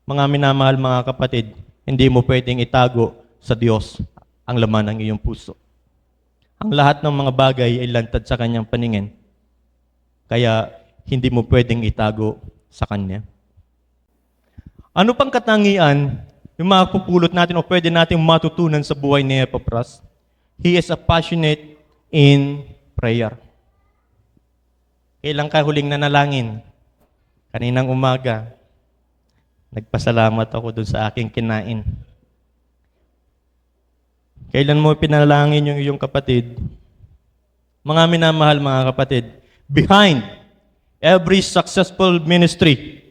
Mga minamahal, mga kapatid, hindi mo pwedeng itago sa Diyos ang laman ng iyong puso. Ang lahat ng mga bagay ay lantad sa Kanyang paningin. Kaya hindi mo pwedeng itago sa Kanya. Ano pang katangian yung mapupulot natin o pwede natin matutunan sa buhay ni Epaphras? He is a passionate in prayer. Kailan ka huling nanalangin? Kaninang umaga, nagpasalamat ako doon sa aking kinain. Kailan mo pinalangin yung iyong kapatid? Mga minamahal, mga kapatid, behind every successful ministry,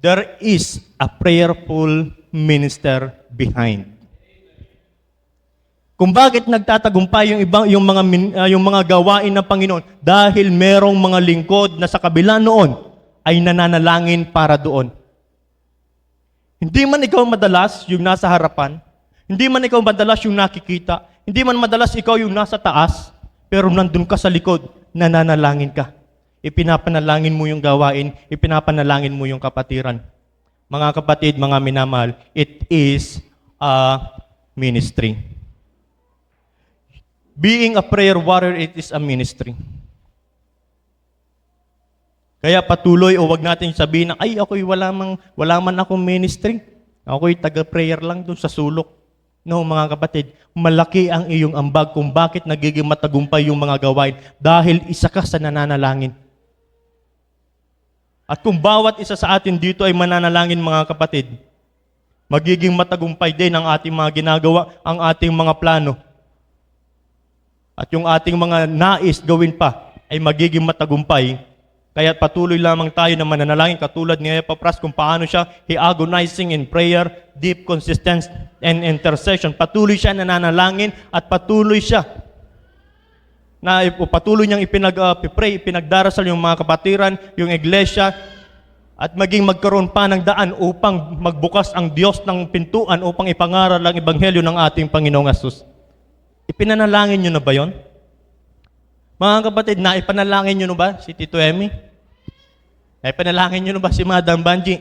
there is a prayerful minister behind. Kung bakit nagtatagumpay yung mga gawain ng Panginoon, dahil merong mga lingkod na sa kabila noon ay nananalangin para doon. Hindi man ikaw madalas yung nasa harapan, hindi man ikaw madalas yung nakikita, hindi man madalas ikaw yung nasa taas, pero nandun ka sa likod, nananalangin ka. Ipinapanalangin mo yung gawain, ipinapanalangin mo yung kapatiran. Mga kapatid, mga minamahal, it is a ministry. Being a prayer warrior, it is a ministry. Kaya patuloy o wag natin sabihin na, ay, ako'y wala man akong ministry. Ako'y taga-prayer lang doon sa sulok. No, mga kapatid, malaki ang iyong ambag kung bakit nagiging matagumpay yung mga gawain dahil isa ka sa nananalangin. At kung bawat isa sa atin dito ay mananalangin, mga kapatid, magiging matagumpay din ang ating mga ginagawa, ang ating mga plano. At yung ating mga nais gawin pa ay magiging matagumpay. Kaya patuloy lamang tayo na mananalangin katulad ni Epaphras kung paano siya agonizing in prayer, deep consistency and intercession. Patuloy siya nananalangin at patuloy siya patuloy niyang ipinag-pray, ipinagdarasal yung mga kapatiran, yung iglesia, at maging magkaroon pa ng daan upang magbukas ang Diyos ng pintuan upang ipangaral ang ebanghelyo ng ating Panginoong Hesus. Ipinanalangin niyo na ba yon? Mga kapatid, naipanalangin niyo na ba si Tito Emmy? Naipanalangin niyo na ba si Madam Banji?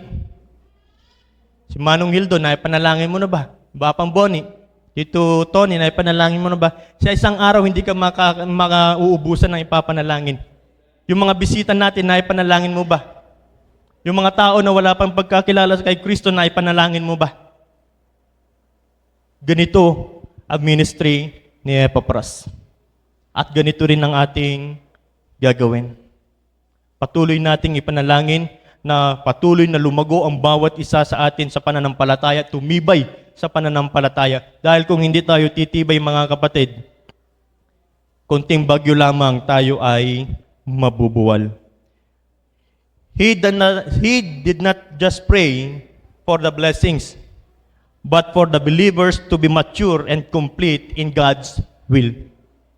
Si Manong Hildo, naipanalangin mo na ba? Bapang Bonnie? Tito Tony, naipanalangin mo na ba? Sa isang araw, hindi ka makauubusan ng ipapanalangin. Yung mga bisita natin, naipanalangin mo ba? Yung mga tao na wala pang pagkakilala kay Kristo, naipanalangin mo ba? Ganito ang ministry ni Epaphras. At ganito rin ang ating gagawin. Patuloy nating ipanalangin na patuloy na lumago ang bawat isa sa atin sa pananampalataya, tumibay sa pananampalataya. Dahil kung hindi tayo titibay, mga kapatid, konting bagyo lamang tayo ay mabubuwal. He did not just pray for the blessings, but for the believers to be mature and complete in God's will.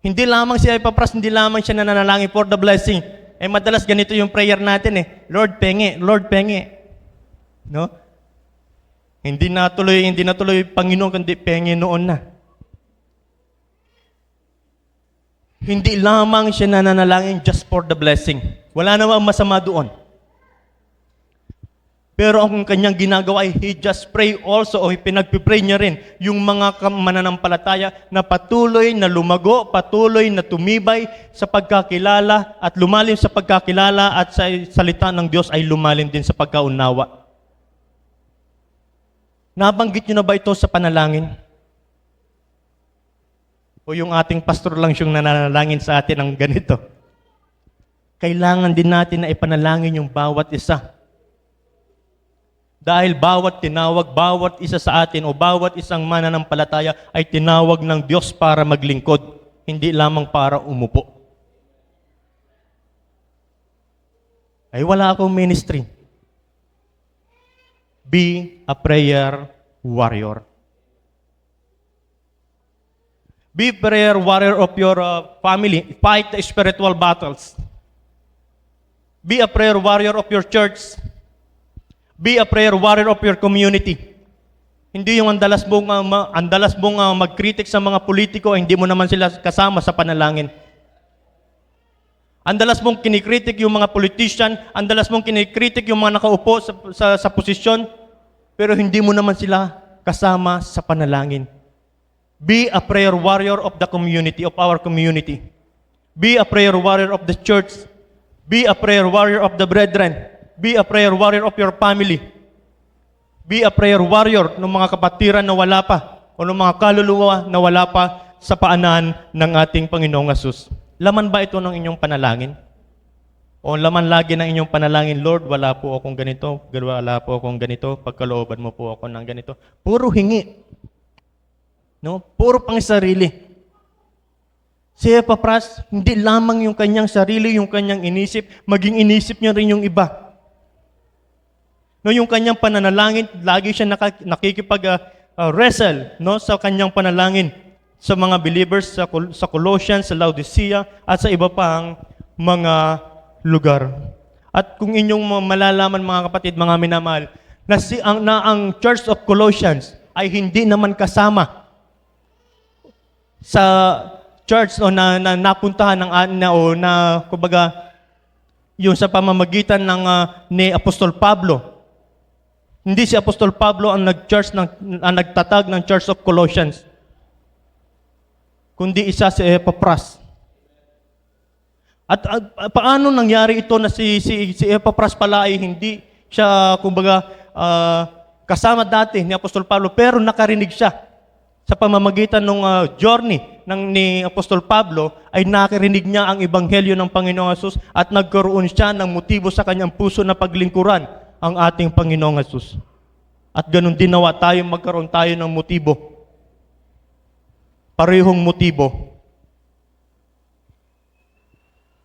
Hindi lamang si Epaphras, hindi lamang siya nananalangin for the blessing. Madalas ganito yung prayer natin Lord, pengi, Lord, pengi. No? Hindi na tuloy Panginoon, kundi pengi noon na. Hindi lamang siya nananalangin just for the blessing. Wala namang masama doon. Pero ang kanyang ginagawa ay he just pray also, o pinagpipray niya rin yung mga mananampalataya na patuloy na lumago, patuloy na tumibay sa pagkakilala at lumalim sa pagkakilala at sa salita ng Diyos ay lumalim din sa pagkaunawa. Nabanggit niyo na ba ito sa panalangin? O yung ating pastor lang siyang nananalangin sa atin ng ganito? Kailangan din natin na ipanalangin yung bawat isa. Dahil bawat tinawag, bawat isa sa atin o bawat isang mananampalataya ay tinawag ng Diyos para maglingkod, hindi lamang para umupo. Ay wala akong ministry. Be a prayer warrior. Be a prayer warrior of your family. Fight the spiritual battles. Be a prayer warrior of your church. Be a prayer warrior of your community. Hindi yung andalas mong mag-critic sa mga politiko, hindi mo naman sila kasama sa panalangin. Andalas mong kinikritik yung mga politician, andalas mong kinikritik yung mga nakaupo sa posisyon, pero hindi mo naman sila kasama sa panalangin. Be a prayer warrior of the community, of our community. Be a prayer warrior of the church. Be a prayer warrior of the brethren. Be a prayer warrior of your family. Be a prayer warrior ng mga kapatiran na wala pa o ng mga kaluluwa na wala pa sa paanan ng ating Panginoong Hesus. Laman ba ito ng inyong panalangin? O laman lagi ng inyong panalangin, Lord, wala po akong ganito, wala po akong ganito, pagkalooban mo po ako ng ganito. Puro hingi. No? Puro pang sarili. Si Epaphras, hindi lamang yung kanyang sarili, yung kanyang inisip, maging inisip niya rin yung iba. No, yung kanyang pananalangin, lagi siya nakikipag-wrestle sa kanyang panalangin sa mga believers sa Colossians, sa Laodicea, at sa iba pang mga lugar. At kung inyong malalaman, mga kapatid, mga minamahal, na ang Church of Colossians ay hindi naman kasama sa church na napuntahan kumbaga, yung sa pamamagitan ni Apostol Pablo. Hindi si Apostol Pablo ang nagtatag ng Church of Colossians, kundi isa si Epaphras. At paano nangyari ito na si Epaphras pala ay hindi siya, kumbaga, kasama dati ni Apostol Pablo, pero nakarinig siya sa pamamagitan ng journey ni Apostol Pablo, ay nakarinig niya ang ebanghelyo ng Panginoong Hesus at nagkaroon siya ng motibo sa kanyang puso na paglingkuran ang ating Panginoong Hesus. At ganun din nawa tayo, magkaroon tayo ng motibo. Parehong motibo.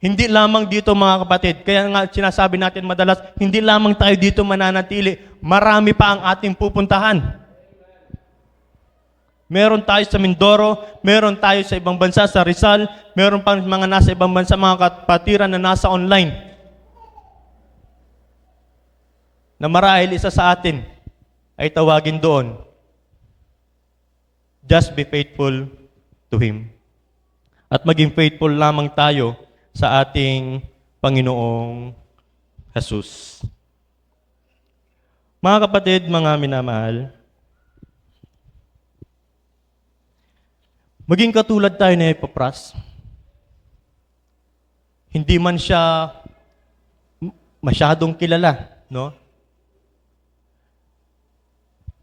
Hindi lamang dito, mga kapatid, kaya nga sinasabi natin madalas, hindi lamang tayo dito mananatili, marami pa ang ating pupuntahan. Meron tayo sa Mindoro, meron tayo sa ibang bansa, sa Rizal, meron pa mga nasa ibang bansa, mga kapatiran na nasa online. Na marahil isa sa atin ay tawagin doon, just be faithful to Him. At maging faithful lamang tayo sa ating Panginoong Hesus. Mga kapatid, mga minamahal, Maging katulad tayo ni Epaphras. Hindi man siya masyadong kilala, no?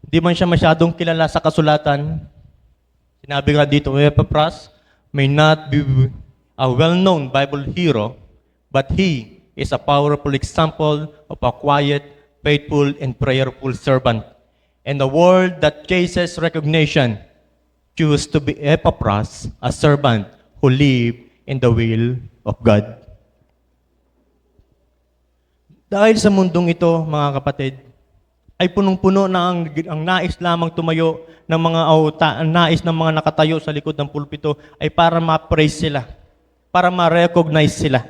Hindi man siya masyadong kilala sa kasulatan. Sinabi nga dito, Epaphras may not be a well-known Bible hero, but he is a powerful example of a quiet, faithful, and prayerful servant. And the world that chases recognition choose to be Epaphras, a servant who lived in the will of God. Dahil sa mundong ito, mga kapatid, ay punong-puno na ang nais lamang tumayo ng mga nais ng mga nakatayo sa likod ng pulpito ay para ma-praise sila, para ma-recognize sila.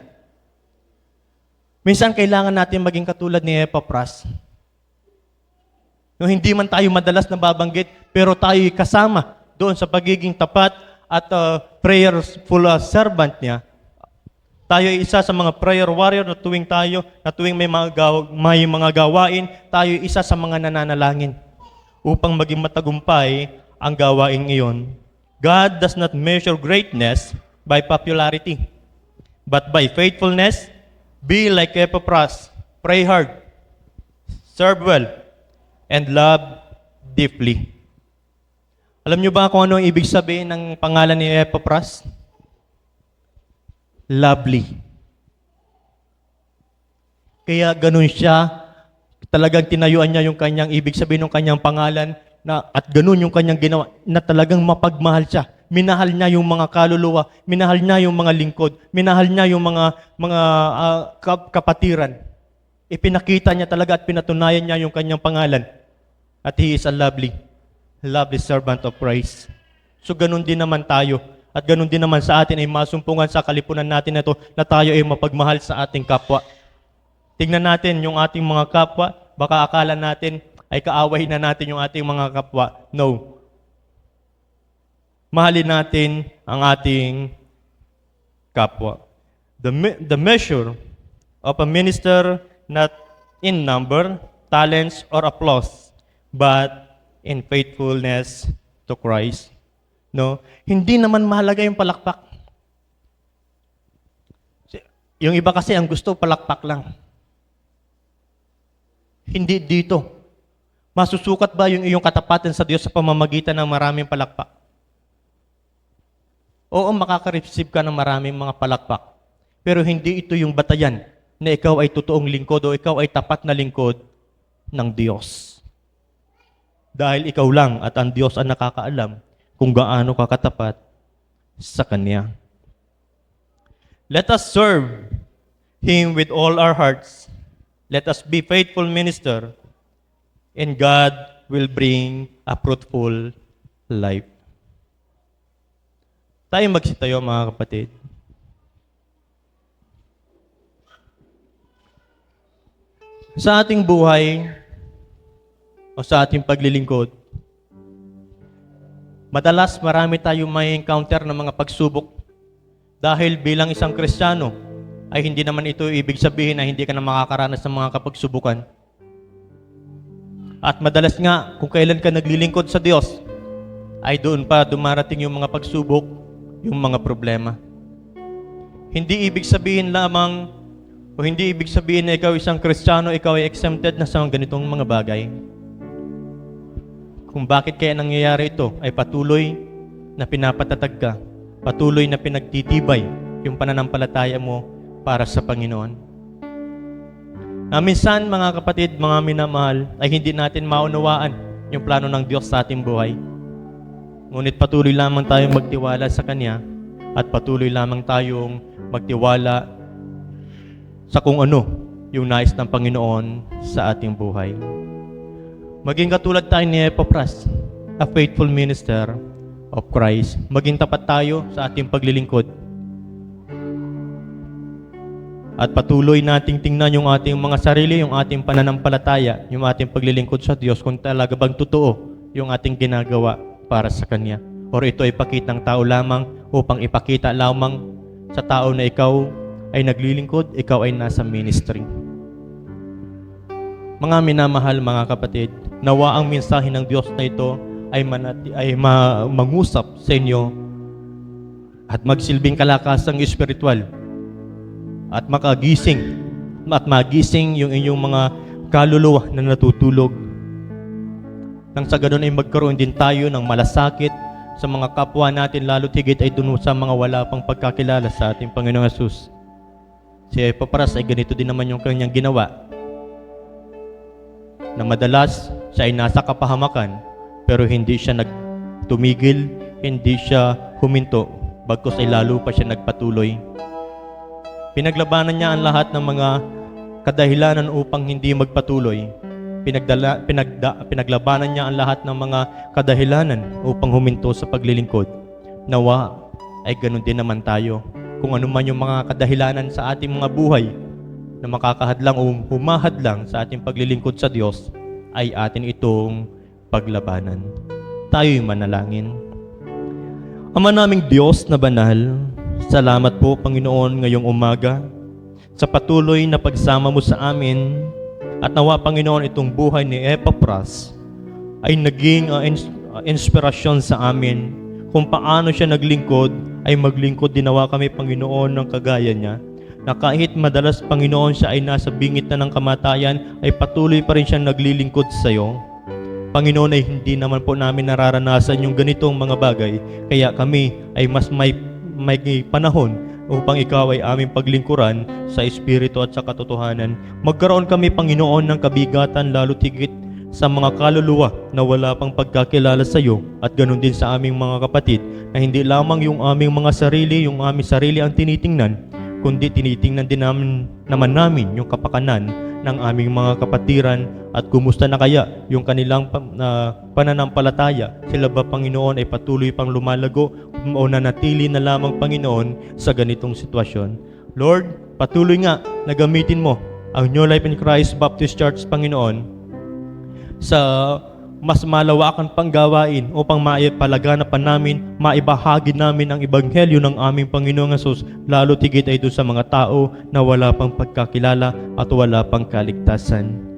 Minsan kailangan natin maging katulad ni Epaphras. No, hindi man tayo madalas nababanggit, pero tayo kasama doon sa pagiging tapat at prayerful servant niya. Tayo ay isa sa mga prayer warrior na tuwing may mga gawain, tayo ay isa sa mga nananalangin upang maging matagumpay ang gawain iyon. God does not measure greatness by popularity, but by faithfulness. Be like Epaphras, pray hard, serve well, and love deeply. Alam niyo ba kung ano ang ibig sabihin ng pangalan ni Epaphras? Lovely. Kaya ganun siya, talagang tinayuan niya yung kanyang ibig sabihin ng kanyang pangalan at ganun yung kanyang ginawa na talagang mapagmahal siya. Minahal niya yung mga kaluluwa, minahal niya yung mga lingkod, minahal niya yung mga kapatiran. Ipinakita niya talaga at pinatunayan niya yung kanyang pangalan. At he is a lovely servant of Christ. So ganun din naman tayo. At ganun din naman sa atin ay masumpungan sa kalipunan natin na ito na tayo ay mapagmahal sa ating kapwa. Tingnan natin yung ating mga kapwa, baka akala natin ay kaaway na natin yung ating mga kapwa. No. Mahalin natin ang ating kapwa. The measure of a minister not in number, talents, or applause, but in faithfulness to Christ. No? Hindi naman mahalaga yung palakpak. Yung iba kasi ang gusto palakpak lang. Hindi dito. Masusukat ba yung iyong katapatan sa Diyos sa pamamagitan ng maraming palakpak? Oo, makaka-receive ka ng maraming mga palakpak. Pero hindi ito yung batayan na ikaw ay totoong lingkod o ikaw ay tapat na lingkod ng Diyos. Dahil ikaw lang at ang Diyos ang nakakaalam kung gaano ka katapat sa Kanya. Let us serve Him with all our hearts. Let us be faithful minister, and God will bring a fruitful life. Tayo magsitayo, mga kapatid. Sa ating buhay o sa ating paglilingkod, madalas marami tayong may encounter ng mga pagsubok dahil bilang isang Kristiyano ay hindi naman ito ibig sabihin na hindi ka na makakaranas ng mga kapagsubukan. At madalas nga, kung kailan ka naglilingkod sa Diyos, ay doon pa dumarating yung mga pagsubok, yung mga problema. Hindi ibig sabihin lamang o hindi ibig sabihin na ikaw isang Kristiyano, ikaw ay exempted na sa ganitong mga bagay. Kung bakit kaya nangyayari ito ay patuloy na pinapatatag ka, patuloy na pinagtitibay yung pananampalataya mo para sa Panginoon. Minsan, mga kapatid, mga minamahal, ay hindi natin maunawaan yung plano ng Diyos sa ating buhay. Ngunit patuloy lamang tayong magtiwala sa Kanya at patuloy lamang tayong magtiwala sa kung ano yung nais ng Panginoon sa ating buhay. Maging katulad tayo ni Epaphras, a faithful minister of Christ. Maging tapat tayo sa ating paglilingkod. At patuloy nating tingnan yung ating mga sarili, yung ating pananampalataya, yung ating paglilingkod sa Diyos kung talaga bang totoo yung ating ginagawa para sa Kanya. Or ito ay pakitang tao lamang upang ipakita lamang sa tao na ikaw ay naglilingkod, ikaw ay nasa ministry. Mga minamahal, mga kapatid, nawa ang mensahe ng Diyos na ito ay mangusap sa inyo at magsilbing kalakasang espiritual at magising yung inyong mga kaluluwa na natutulog. Nang sa ganun ay magkaroon din tayo ng malasakit sa mga kapwa natin, lalo't higit ay dun sa mga wala pang pagkakilala sa ating Panginoong Hesus. Si Epapras ay ganito din naman yung kanyang ginawa, na madalas siya ay nasa kapahamakan pero hindi siya nagtumigil, hindi siya huminto, bagkus ay lalo pa siya nagpatuloy. Pinaglabanan niya ang lahat ng mga kadahilanan upang hindi magpatuloy. Pinaglabanan niya ang lahat ng mga kadahilanan upang huminto sa paglilingkod. Nawa ay ganun din naman tayo. Kung ano man yung mga kadahilanan sa ating mga buhay na makakahadlang o humahadlang sa ating paglilingkod sa Diyos, ay atin itong paglabanan. Tayo'y manalangin. Ama naming Diyos na banal, salamat po Panginoon ngayong umaga sa patuloy na pagsama mo sa amin, at nawa Panginoon itong buhay ni Epapras ay naging inspirasyon sa amin kung paano siya naglingkod, ay maglingkod din nawa kami Panginoon ng kagaya niya, na kahit madalas Panginoon siya ay nasa bingit na ng kamatayan, ay patuloy pa rin siyang naglilingkod sa iyo. Panginoon, ay hindi naman po namin nararanasan yung ganitong mga bagay, kaya kami ay mas may panahon upang ikaw ay aming paglingkuran sa Espiritu at sa katotohanan. Magkaroon kami Panginoon ng kabigatan, lalo tigit sa mga kaluluwa na wala pang pagkakilala sa iyo, at ganun din sa aming mga kapatid, na hindi lamang yung aming mga sarili, yung aming sarili ang tinitingnan, kundi tinitingnan din naman namin yung kapakanan ng aming mga kapatiran, at kumusta na kaya yung kanilang pananampalataya. Sila ba Panginoon ay patuloy pang lumalago o nanatili na lamang Panginoon sa ganitong sitwasyon? Lord, patuloy nga na gamitin mo ang New Life in Christ Baptist Church Panginoon sa mas malawakan pang gawain upang maipalaganapan namin, maibahagi namin ang ebanghelyo ng aming Panginoong Hesus, lalo tigit ay doon sa mga tao na wala pang pagkakilala at wala pang kaligtasan.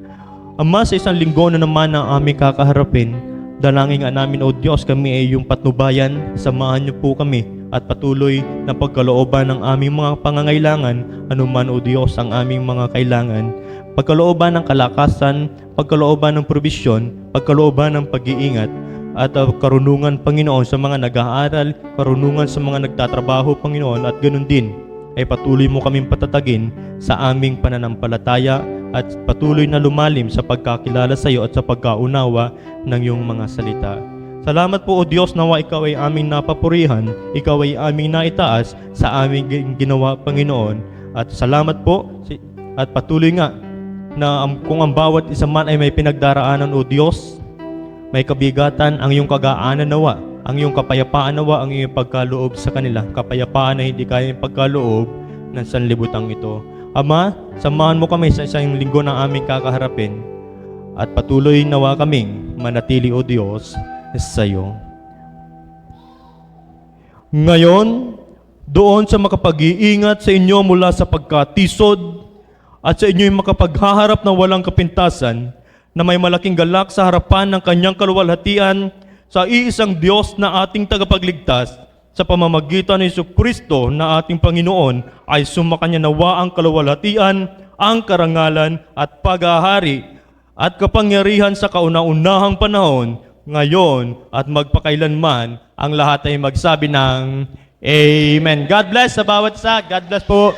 Ama, sa isang linggo na naman ang aming kakaharapin, dalangin nga namin, O Diyos, kami ay iyong patnubayan, samahan niyo po kami at patuloy na pagkalooban ng aming mga pangangailangan, anuman, O Diyos, ang aming mga kailangan. Pagkalooban ng kalakasan, pagkalooban ng probisyon, pagkalooban ng pag-iingat, at karunungan, Panginoon, sa mga nag-aaral, karunungan sa mga nagtatrabaho, Panginoon, at ganun din ay patuloy mo kaming patatagin sa aming pananampalataya at patuloy na lumalim sa pagkakilala sa iyo at sa pagkaunawa ng iyong mga salita. Salamat po, O Diyos, nawa ikaw ay aming napapurihan, ikaw ay aming naitaas sa aming ginawa, Panginoon. At salamat po, at patuloy nga na kung ang bawat isa man ay may pinagdaraanan, O Diyos, may kabigatan, ang iyong kagaanan nawa, ang iyong kapayapaan nawa, ang iyong pagkaloob sa kanila, kapayapaan na hindi kayang pagkaloob ng sanlibutang ito. Ama, samahan mo kami sa isang linggo ng aming kakaharapin, at patuloy nawa kaming manatili, O Diyos, sa iyo. Ngayon, doon sa makapag-iingat sa inyo mula sa pagkatisod, at sa inyo'y makapaghaharap ng walang kapintasan, na may malaking galak sa harapan ng kanyang kaluwalhatian sa iisang Diyos na ating tagapagligtas, sa pamamagitan ni Jesucristo na ating Panginoon, ay sumakanya nawa ang kaluwalhatian, ang karangalan at paghahari at kapangyarihan sa kauna-unahang panahon, ngayon at magpakailanman. Ang lahat ay magsabi ng Amen. God bless sa bawat isa. God bless po.